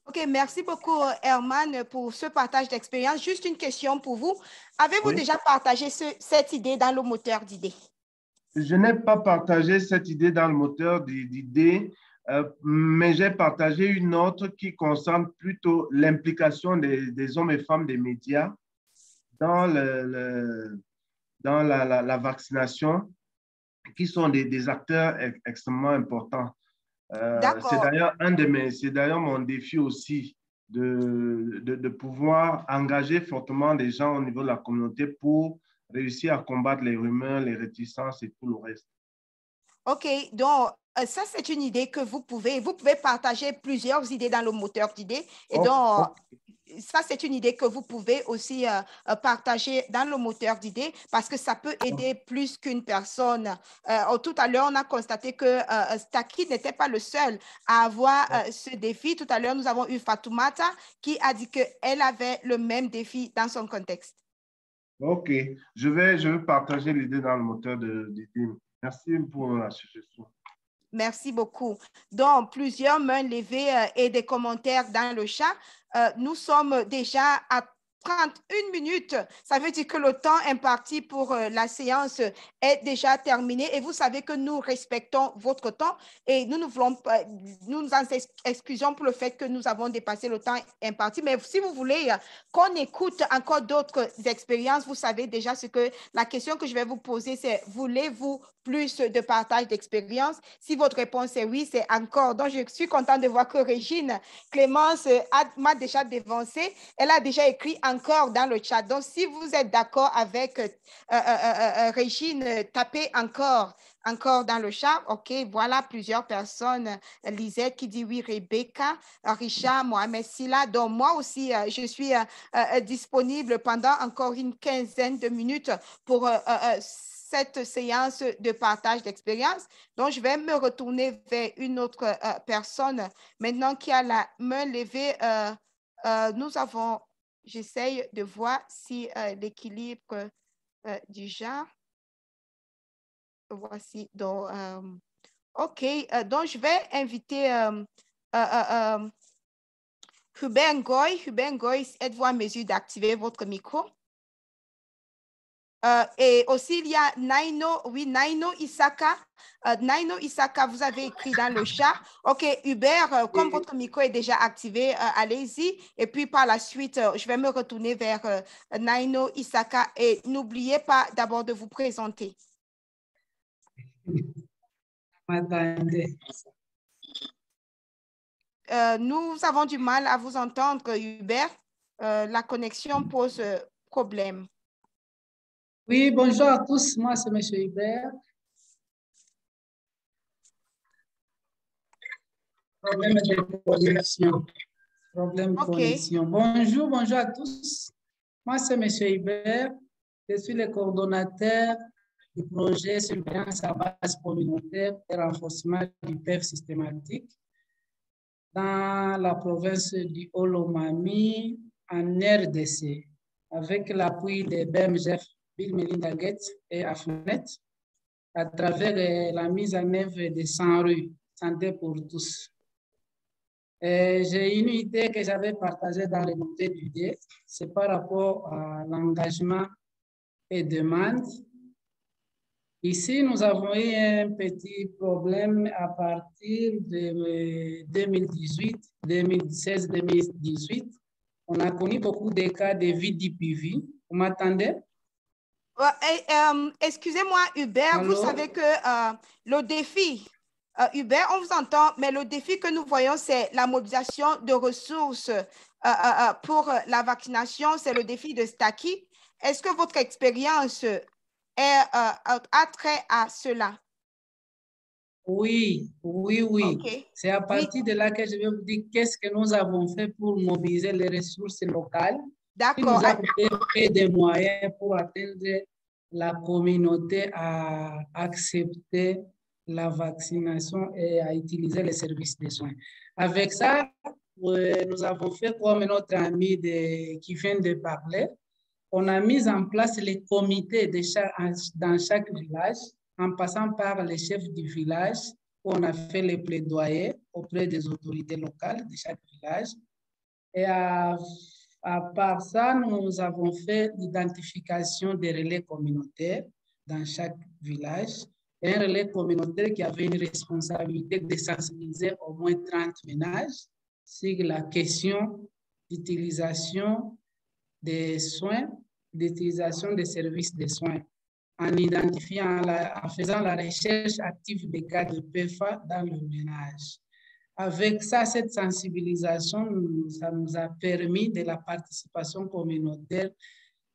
OK, merci beaucoup, Herman, pour ce partage d'expérience. Juste une question pour vous. Avez-vous déjà partagé cette idée dans le moteur d'idées? Je n'ai pas partagé cette idée dans le moteur d'idées, mais j'ai partagé une autre qui concerne plutôt l'implication des hommes et femmes des médias dans la vaccination, qui sont des acteurs extrêmement importants. C'est d'ailleurs mon défi aussi de pouvoir engager fortement des gens au niveau de la communauté pour réussir à combattre les rumeurs, les réticences et tout le reste. OK, donc ça, c'est une idée que vous pouvez partager plusieurs idées dans le moteur d'idées. Et donc, ça, c'est une idée que vous pouvez aussi partager dans le moteur d'idées parce que ça peut aider plus qu'une personne. Tout à l'heure, on a constaté que Staki n'était pas le seul à avoir ce défi. Tout à l'heure, nous avons eu Fatoumata qui a dit qu'elle avait le même défi dans son contexte. OK, je vais partager l'idée dans le moteur d'idées. Merci pour la suggestion. Merci beaucoup. Donc, plusieurs mains levées et des commentaires dans le chat. Nous sommes déjà à 31 minutes. Ça veut dire que le temps imparti pour la séance est déjà terminé et vous savez que nous respectons votre temps et nous nous en excusons pour le fait que nous avons dépassé le temps imparti. Mais si vous voulez qu'on écoute encore d'autres expériences, vous savez déjà ce que la question que je vais vous poser, c'est voulez-vous plus de partage d'expérience? Si votre réponse est oui, c'est encore. Donc, je suis contente de voir que Régine Clémence m'a déjà dévancé. Elle a déjà écrit encore dans le chat. Donc, si vous êtes d'accord avec Régine, tapez encore dans le chat. OK, voilà plusieurs personnes. Lisette qui dit oui, Rebecca, Richard, Mohamed Silla. Donc, moi aussi, je suis disponible pendant encore une quinzaine de minutes pour cette séance de partage d'expérience. Donc, je vais me retourner vers une autre personne maintenant qui a la main levée. Nous avons, j'essaye de voir si l'équilibre du genre. Voici. Donc, OK. Donc, je vais inviter Hubert Ngoy. Hubert Ngoy, êtes-vous en mesure d'activer votre micro? Et aussi, il y a Naino Isaka. Naino Isaka, vous avez écrit dans le chat. OK, Hubert, comme votre micro est déjà activé, allez-y. Et puis, par la suite, je vais me retourner vers Naino Isaka. Et n'oubliez pas d'abord de vous présenter. Nous avons du mal à vous entendre, Hubert. La connexion pose problème. Oui, bonjour à tous. Moi, c'est M. Hubert. Problème de connexion. Problème de connexion. Bonjour à tous. Moi, c'est M. Hubert. Je suis le coordonnateur du projet Surveillance à base communautaire et renforcement du PEV systématique dans la province du Haut-Lomami en RDC, avec l'appui de BMGF, Bill Melinda Gates et AFNET, à travers la mise en œuvre de 100 rues, santé pour tous. J'ai une idée que j'avais partagée dans le noté d'idées, c'est par rapport à l'engagement et demande. Ici, nous avons eu un petit problème à partir de 2018, 2016, 2018. On a connu beaucoup de cas de VDPV. Vous m'entendez? Excusez-moi, Hubert, Allô? vous savez que le défi, Hubert, on vous entend, mais le défi que nous voyons, c'est la mobilisation de ressources pour la vaccination. C'est le défi de Staki. Est-ce que votre expérience a trait à cela? Oui, oui, oui. Okay. C'est à partir de là que je vais vous dire qu'est-ce que nous avons fait pour mobiliser les ressources locales. D'accord. Nous avons fait des moyens pour atteindre la communauté à accepter la vaccination et à utiliser les services de soins. Avec ça, nous avons fait comme notre ami qui vient de parler. On a mis en place les comités dans chaque village, en passant par les chefs du village, où on a fait les plaidoyers auprès des autorités locales de chaque village. Et à part ça, nous avons fait l'identification des relais communautaires dans chaque village. Et un relais communautaire qui avait une responsabilité de sensibiliser au moins 30 ménages sur la question d'utilisation des soins, d'utilisation des services de soins, en identifiant, en faisant la recherche active des cas de PFA dans le ménage. Avec ça, cette sensibilisation, ça nous a permis de la participation communautaire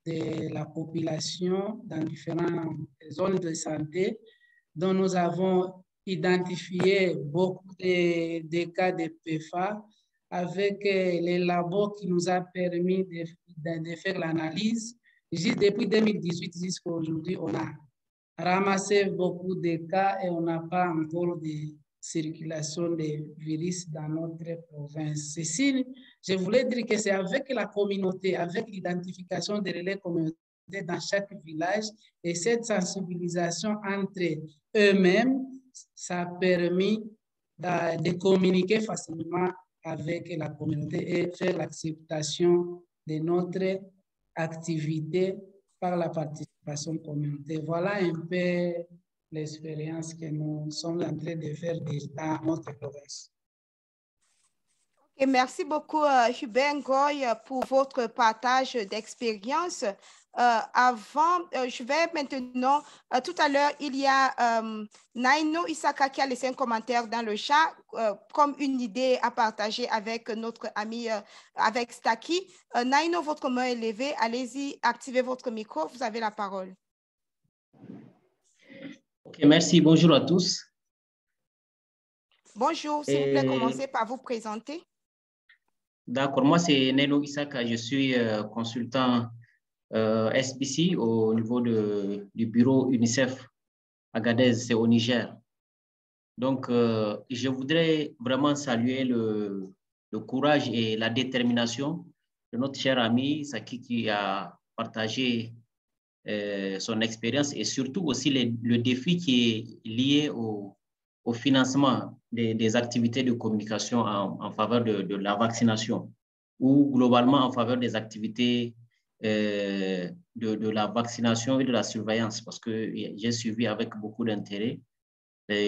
de la population dans différentes zones de santé, dont nous avons identifié beaucoup de cas de PFA avec les labos qui nous a permis de faire l'analyse. Depuis 2018 jusqu'à aujourd'hui, on a ramassé beaucoup de cas et on n'a pas encore de circulation des virus dans notre province. Ceci, je voulais dire que c'est avec la communauté, avec l'identification des relais communautaires dans chaque village et cette sensibilisation entre eux-mêmes, ça a permis de communiquer facilement avec la communauté et faire l'acceptation de notre activité par la participation communautaire. Voilà un peu l'expérience que nous sommes en train de faire dans notre province. Okay, merci beaucoup, Hubert Ngoy, pour votre partage d'expérience. Je vais maintenant, tout à l'heure, il y a Naino Isaka qui a laissé un commentaire dans le chat comme une idée à partager avec notre ami, avec Staki. Naino, votre main est levée. Allez-y, activez votre micro. Vous avez la parole. Ok, merci. Bonjour à tous. Bonjour. S'il vous plaît, commencez par vous présenter. D'accord. Moi, c'est Naino Isaka. Je suis consultant SBC au niveau du bureau UNICEF Agadez, c'est au Niger. Donc, je voudrais vraiment saluer le courage et la détermination de notre cher ami Saki qui a partagé son expérience et surtout aussi le défi qui est lié au financement des activités de communication en faveur de la vaccination ou globalement en faveur des activités de la vaccination et de la surveillance, parce que j'ai suivi avec beaucoup d'intérêt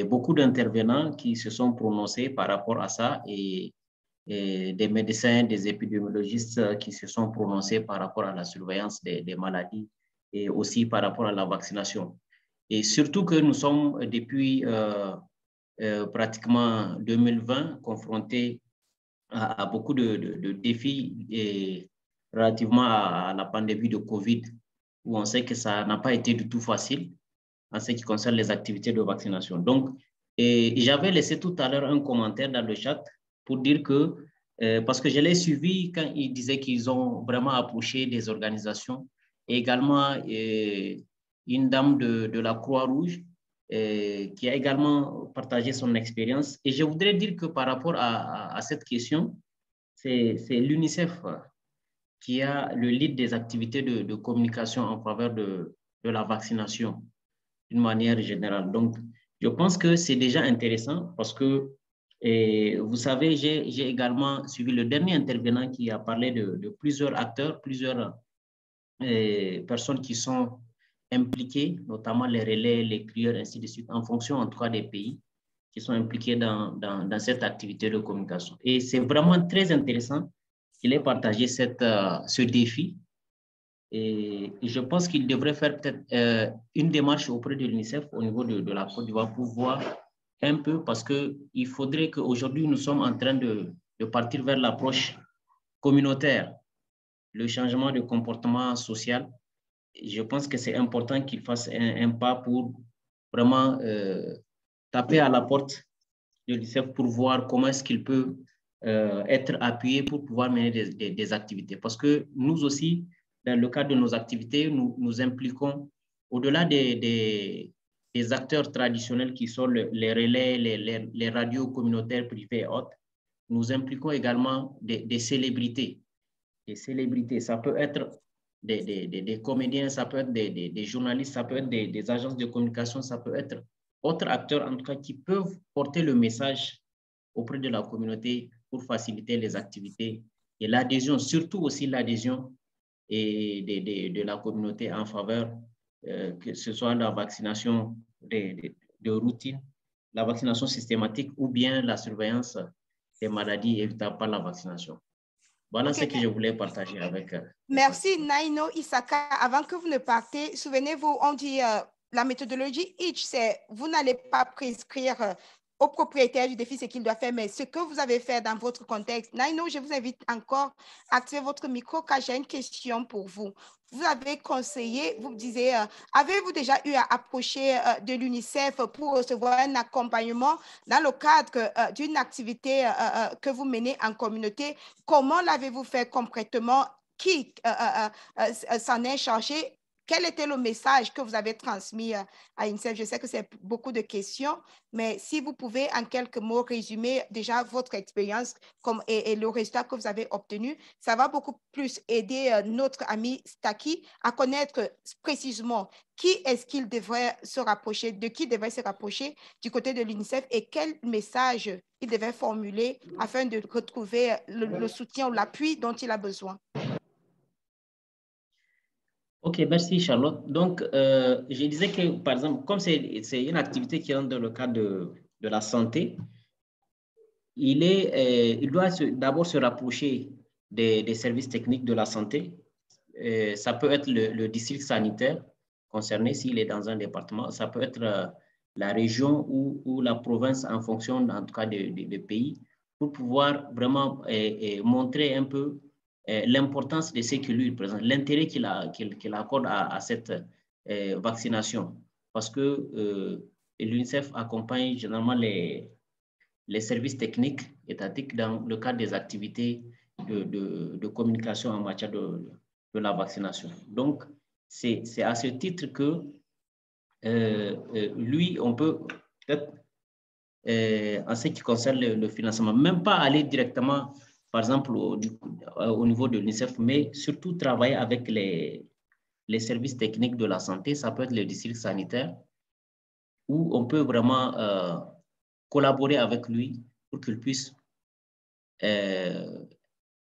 beaucoup d'intervenants qui se sont prononcés par rapport à ça et des médecins, des épidémiologistes qui se sont prononcés par rapport à la surveillance des maladies et aussi par rapport à la vaccination. Et surtout que nous sommes depuis pratiquement 2020 confrontés à beaucoup de défis relativement à la pandémie de COVID, où on sait que ça n'a pas été du tout facile en ce qui concerne les activités de vaccination. Donc, j'avais laissé tout à l'heure un commentaire dans le chat pour dire que, parce que je l'ai suivi quand ils disaient qu'ils ont vraiment approché des organisations, et également une dame de la Croix-Rouge qui a également partagé son expérience. Et je voudrais dire que par rapport à cette question, c'est l'UNICEF qui a le lead des activités de communication en faveur de la vaccination d'une manière générale. Donc, je pense que c'est déjà intéressant parce que Et vous savez, j'ai également suivi le dernier intervenant qui a parlé de plusieurs acteurs, plusieurs personnes qui sont impliquées, notamment les relais, les crieurs, ainsi de suite, en fonction en tout cas des pays qui sont impliqués dans cette activité de communication. Et c'est vraiment très intéressant qu'il ait partagé ce défi. Et je pense qu'il devrait faire peut-être une démarche auprès de l'UNICEF au niveau de la Côte d'Ivoire pour voir un peu, parce qu'il faudrait qu'aujourd'hui, nous sommes en train de partir vers l'approche communautaire, le changement de comportement social. Je pense que c'est important qu'il fasse un pas pour vraiment taper à la porte de l'UNICEF pour voir comment est-ce qu'il peut être appuyé pour pouvoir mener des activités. Parce que nous aussi, dans le cadre de nos activités, nous impliquons, au-delà des acteurs traditionnels qui sont les relais, les radios communautaires privées et autres, nous impliquons également des célébrités. Des célébrités, ça peut être des comédiens, ça peut être des journalistes, ça peut être des agences de communication, ça peut être autres acteurs, en tout cas, qui peuvent porter le message auprès de la communauté pour faciliter les activités et l'adhésion, surtout aussi l'adhésion de la communauté en faveur, que ce soit la vaccination de routine, la vaccination systématique ou bien la surveillance des maladies évitables par la vaccination. Voilà ce que je voulais partager avec. Merci Naino Isaka. Avant que vous ne partez, souvenez-vous, on dit la méthodologie EACH, c'est vous n'allez pas prescrire au propriétaire du défi ce qu'il doit faire, mais ce que vous avez fait dans votre contexte. Naino, je vous invite encore à activer votre micro car j'ai une question pour vous. Vous avez conseillé, vous me disiez, avez-vous déjà eu à approcher de l'UNICEF pour recevoir un accompagnement dans le cadre d'une activité que vous menez en communauté? Comment l'avez-vous fait concrètement? Qui s'en est chargé? Quel était le message que vous avez transmis à l'UNICEF? Je sais que c'est beaucoup de questions, mais si vous pouvez en quelques mots résumer déjà votre expérience et le résultat que vous avez obtenu, ça va beaucoup plus aider notre ami Staki à connaître précisément qui est-ce qu'il devrait se rapprocher, de qui devrait se rapprocher du côté de l'UNICEF et quel message il devait formuler afin de retrouver le soutien ou l'appui dont il a besoin. Ok, merci Charlotte. Donc, je disais que, par exemple, comme c'est une activité qui rentre dans le cadre de la santé, il doit d'abord se rapprocher des services techniques de la santé. Ça peut être le district sanitaire concerné s'il est dans un département. Ça peut être la région ou la province en fonction, en tout cas, des pays, pour pouvoir vraiment montrer un peu l'importance de ce que lui présente, l'intérêt qu'il accorde à cette vaccination. Parce que l'UNICEF accompagne généralement les services techniques étatiques dans le cadre des activités de communication en matière de la vaccination. Donc, c'est à ce titre que lui, on peut peut-être, en ce qui concerne le financement, même pas aller directement, par exemple, au niveau de l'UNICEF, mais surtout travailler avec les services techniques de la santé, ça peut être le district sanitaire, où on peut vraiment collaborer avec lui pour qu'il puisse être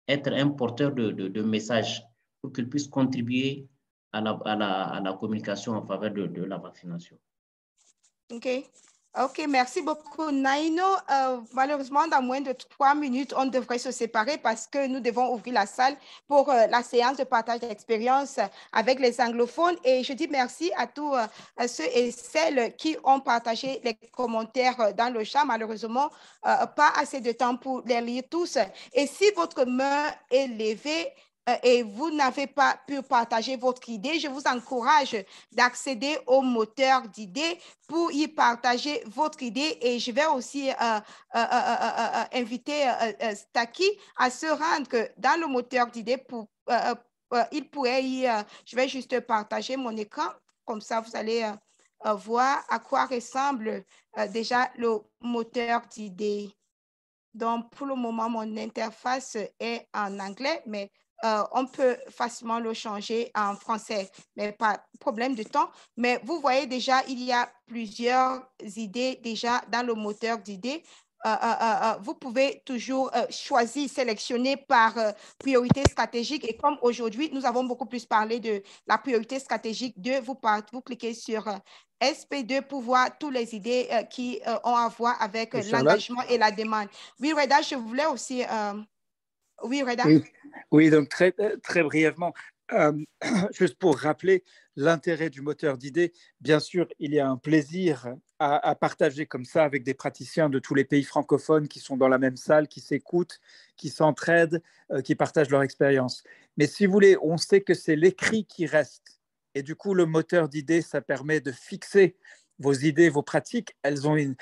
un porteur de messages, pour qu'il puisse contribuer à la communication en faveur de la vaccination. OK, merci beaucoup, Naino. Malheureusement, dans moins de 3 minutes, on devrait se séparer parce que nous devons ouvrir la salle pour la séance de partage d'expérience avec les anglophones. Et je dis merci à tous ceux et celles qui ont partagé les commentaires dans le chat. Malheureusement, pas assez de temps pour les lire tous. Et si votre main est levée, et vous n'avez pas pu partager votre idée, je vous encourage d'accéder au moteur d'idées pour y partager votre idée. Et je vais aussi inviter Staki à se rendre dans le moteur d'idées pour il pourrait y... je vais juste partager mon écran, comme ça vous allez voir à quoi ressemble déjà le moteur d'idées. Donc, pour le moment, mon interface est en anglais, mais on peut facilement le changer en français, mais pas problème de temps. Mais vous voyez déjà, il y a plusieurs idées déjà dans le moteur d'idées. vous pouvez toujours choisir, sélectionner par priorité stratégique. Et comme aujourd'hui, nous avons beaucoup plus parlé de la priorité stratégique 2, vous cliquez sur SP2 pour voir toutes les idées qui ont à voir avec l'engagement et la demande. Oui, Reda, je voulais aussi... Oui, Reda. Oui, donc très brièvement, juste pour rappeler l'intérêt du moteur d'idées, bien sûr, il y a un plaisir à partager comme ça avec des praticiens de tous les pays francophones qui sont dans la même salle, qui s'écoutent, qui s'entraident, qui partagent leur expérience. Mais si vous voulez, on sait que c'est l'écrit qui reste. Et du coup, le moteur d'idées, ça permet de fixer vos idées, vos pratiques. Elles ont une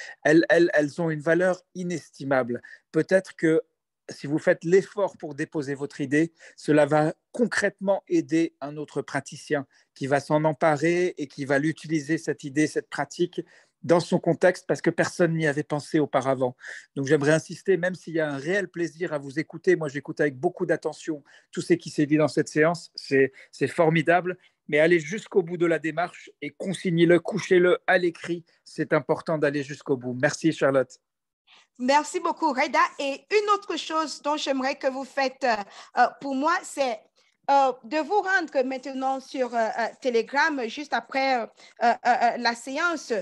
valeur inestimable. Peut-être que si vous faites l'effort pour déposer votre idée, cela va concrètement aider un autre praticien qui va s'en emparer et qui va l'utiliser, cette idée, cette pratique, dans son contexte parce que personne n'y avait pensé auparavant. Donc j'aimerais insister, même s'il y a un réel plaisir à vous écouter, moi j'écoute avec beaucoup d'attention tout ce qui s'est dit dans cette séance, c'est formidable, mais allez jusqu'au bout de la démarche et consignez-le, couchez-le à l'écrit, c'est important d'aller jusqu'au bout. Merci Charlotte. Merci beaucoup, Reda. Et une autre chose dont j'aimerais que vous faites pour moi, c'est de vous rendre maintenant sur Telegram juste après la séance.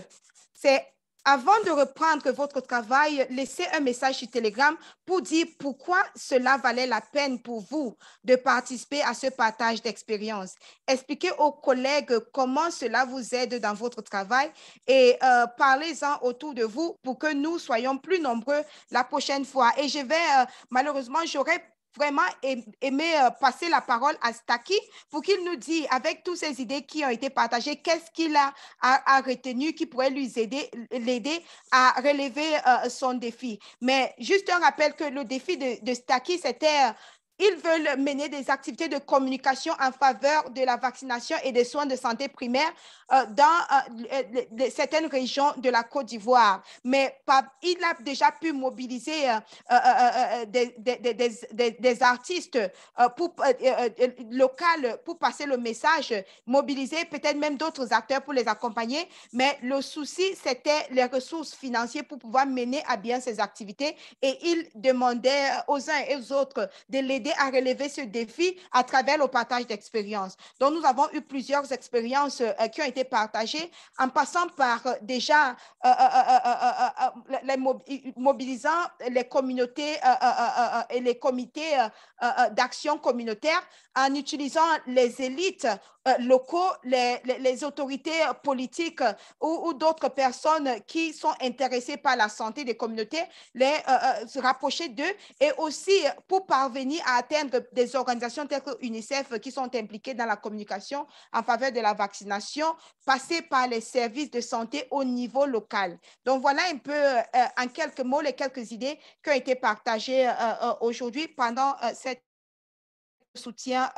C'est avant de reprendre votre travail, laissez un message sur Telegram pour dire pourquoi cela valait la peine pour vous de participer à ce partage d'expérience. Expliquez aux collègues comment cela vous aide dans votre travail et parlez-en autour de vous pour que nous soyons plus nombreux la prochaine fois. Et je vais, malheureusement, j'aurais vraiment aimé passer la parole à Staki pour qu'il nous dise, avec toutes ces idées qui ont été partagées, qu'est-ce qu'il a retenu qui pourrait l'aider à relever son défi. Mais juste un rappel que le défi de Staki, c'était... Ils veulent mener des activités de communication en faveur de la vaccination et des soins de santé primaires dans certaines régions de la Côte d'Ivoire. Mais il a déjà pu mobiliser des artistes locaux pour passer le message, mobiliser peut-être même d'autres acteurs pour les accompagner. Mais le souci, c'était les ressources financières pour pouvoir mener à bien ces activités. Et il demandait aux uns et aux autres de l'aider à relever ce défi à travers le partage d'expériences. Donc, nous avons eu plusieurs expériences qui ont été partagées en passant par déjà mobilisant les communautés et les comités d'action communautaire en utilisant les élites locaux, les autorités politiques ou d'autres personnes qui sont intéressées par la santé des communautés, se rapprocher d'eux et aussi pour parvenir à atteindre des organisations telles que UNICEF qui sont impliquées dans la communication en faveur de la vaccination, passer par les services de santé au niveau local. Donc, voilà un peu en quelques mots les quelques idées qui ont été partagées aujourd'hui pendant cette soutien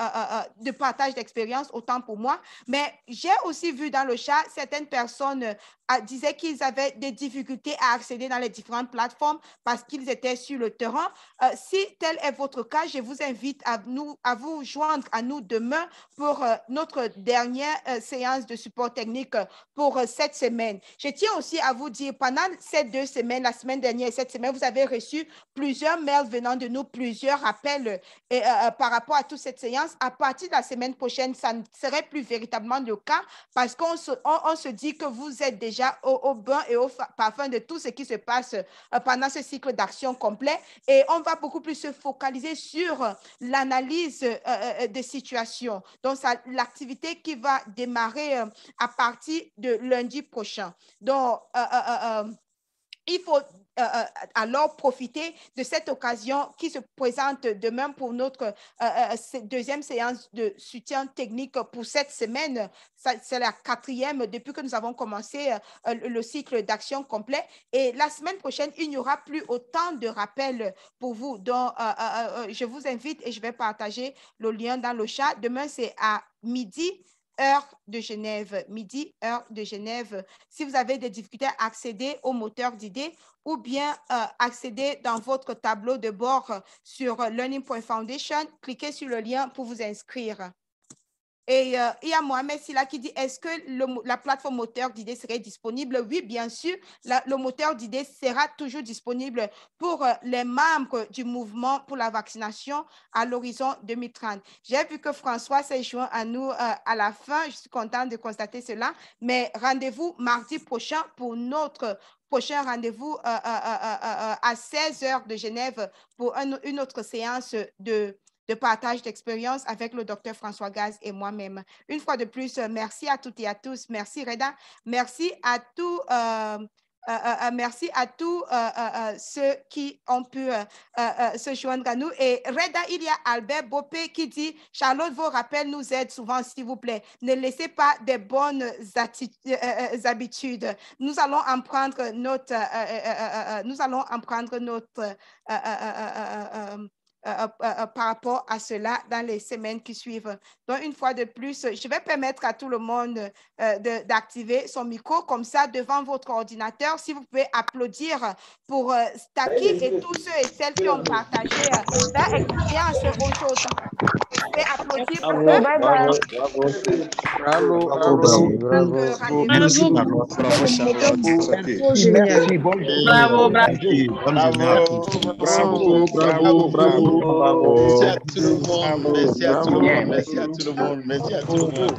de partage d'expérience, autant pour moi. Mais j'ai aussi vu dans le chat certaines personnes disaient qu'ils avaient des difficultés à accéder dans les différentes plateformes parce qu'ils étaient sur le terrain. Si tel est votre cas, je vous invite à vous joindre à nous demain pour notre dernière séance de support technique pour cette semaine. Je tiens aussi à vous dire, pendant ces 2 semaines, la semaine dernière et cette semaine, vous avez reçu plusieurs mails venant de nous, plusieurs appels par rapport à toute cette séance. À partir de la semaine prochaine, ça ne serait plus véritablement le cas parce qu'on se dit que vous êtes déjà au bain et au parfum de tout ce qui se passe pendant ce cycle d'action complet. Et on va beaucoup plus se focaliser sur l'analyse des situations. Donc, l'activité qui va démarrer à partir de lundi prochain. Donc, il faut alors profiter de cette occasion qui se présente demain pour notre deuxième séance de soutien technique pour cette semaine. C'est la 4e depuis que nous avons commencé le cycle d'action complet. Et la semaine prochaine, il n'y aura plus autant de rappels pour vous. Donc, je vous invite et je vais partager le lien dans le chat. Demain, c'est à midi. Heure de Genève, midi, heure de Genève. Si vous avez des difficultés à accéder au moteur d'idées ou bien accéder dans votre tableau de bord sur learning.foundation, cliquez sur le lien pour vous inscrire. Et il y a Mohamed Silla qui dit, est-ce que la plateforme moteur d'idées serait disponible? Oui, bien sûr, le moteur d'idées sera toujours disponible pour les membres du mouvement pour la vaccination à l'horizon 2030. J'ai vu que François s'est joint à nous à la fin. Je suis contente de constater cela. Mais rendez-vous mardi prochain pour notre prochain rendez-vous à 16h de Genève pour une autre séance de partage d'expérience avec le docteur François Gaz et moi-même. Une fois de plus, merci à toutes et à tous. Merci Reda. Merci à tous. Merci à tous ceux qui ont pu se joindre à nous. Et Reda, il y a Albert Bopé qui dit, Charlotte, vos rappels nous aident souvent, s'il vous plaît. Ne laissez pas des bonnes habitudes. Nous allons en prendre note. Par rapport à cela dans les semaines qui suivent. Donc, une fois de plus, je vais permettre à tout le monde d'activer son micro comme ça devant votre ordinateur. Si vous pouvez applaudir pour Staki et tous ceux et celles qui ont partagé leur expérience aujourd'hui. Vous pouvez applaudir pour eux. Bravo. Merci à tout le monde. Merci à tout le monde. Merci à tout le monde.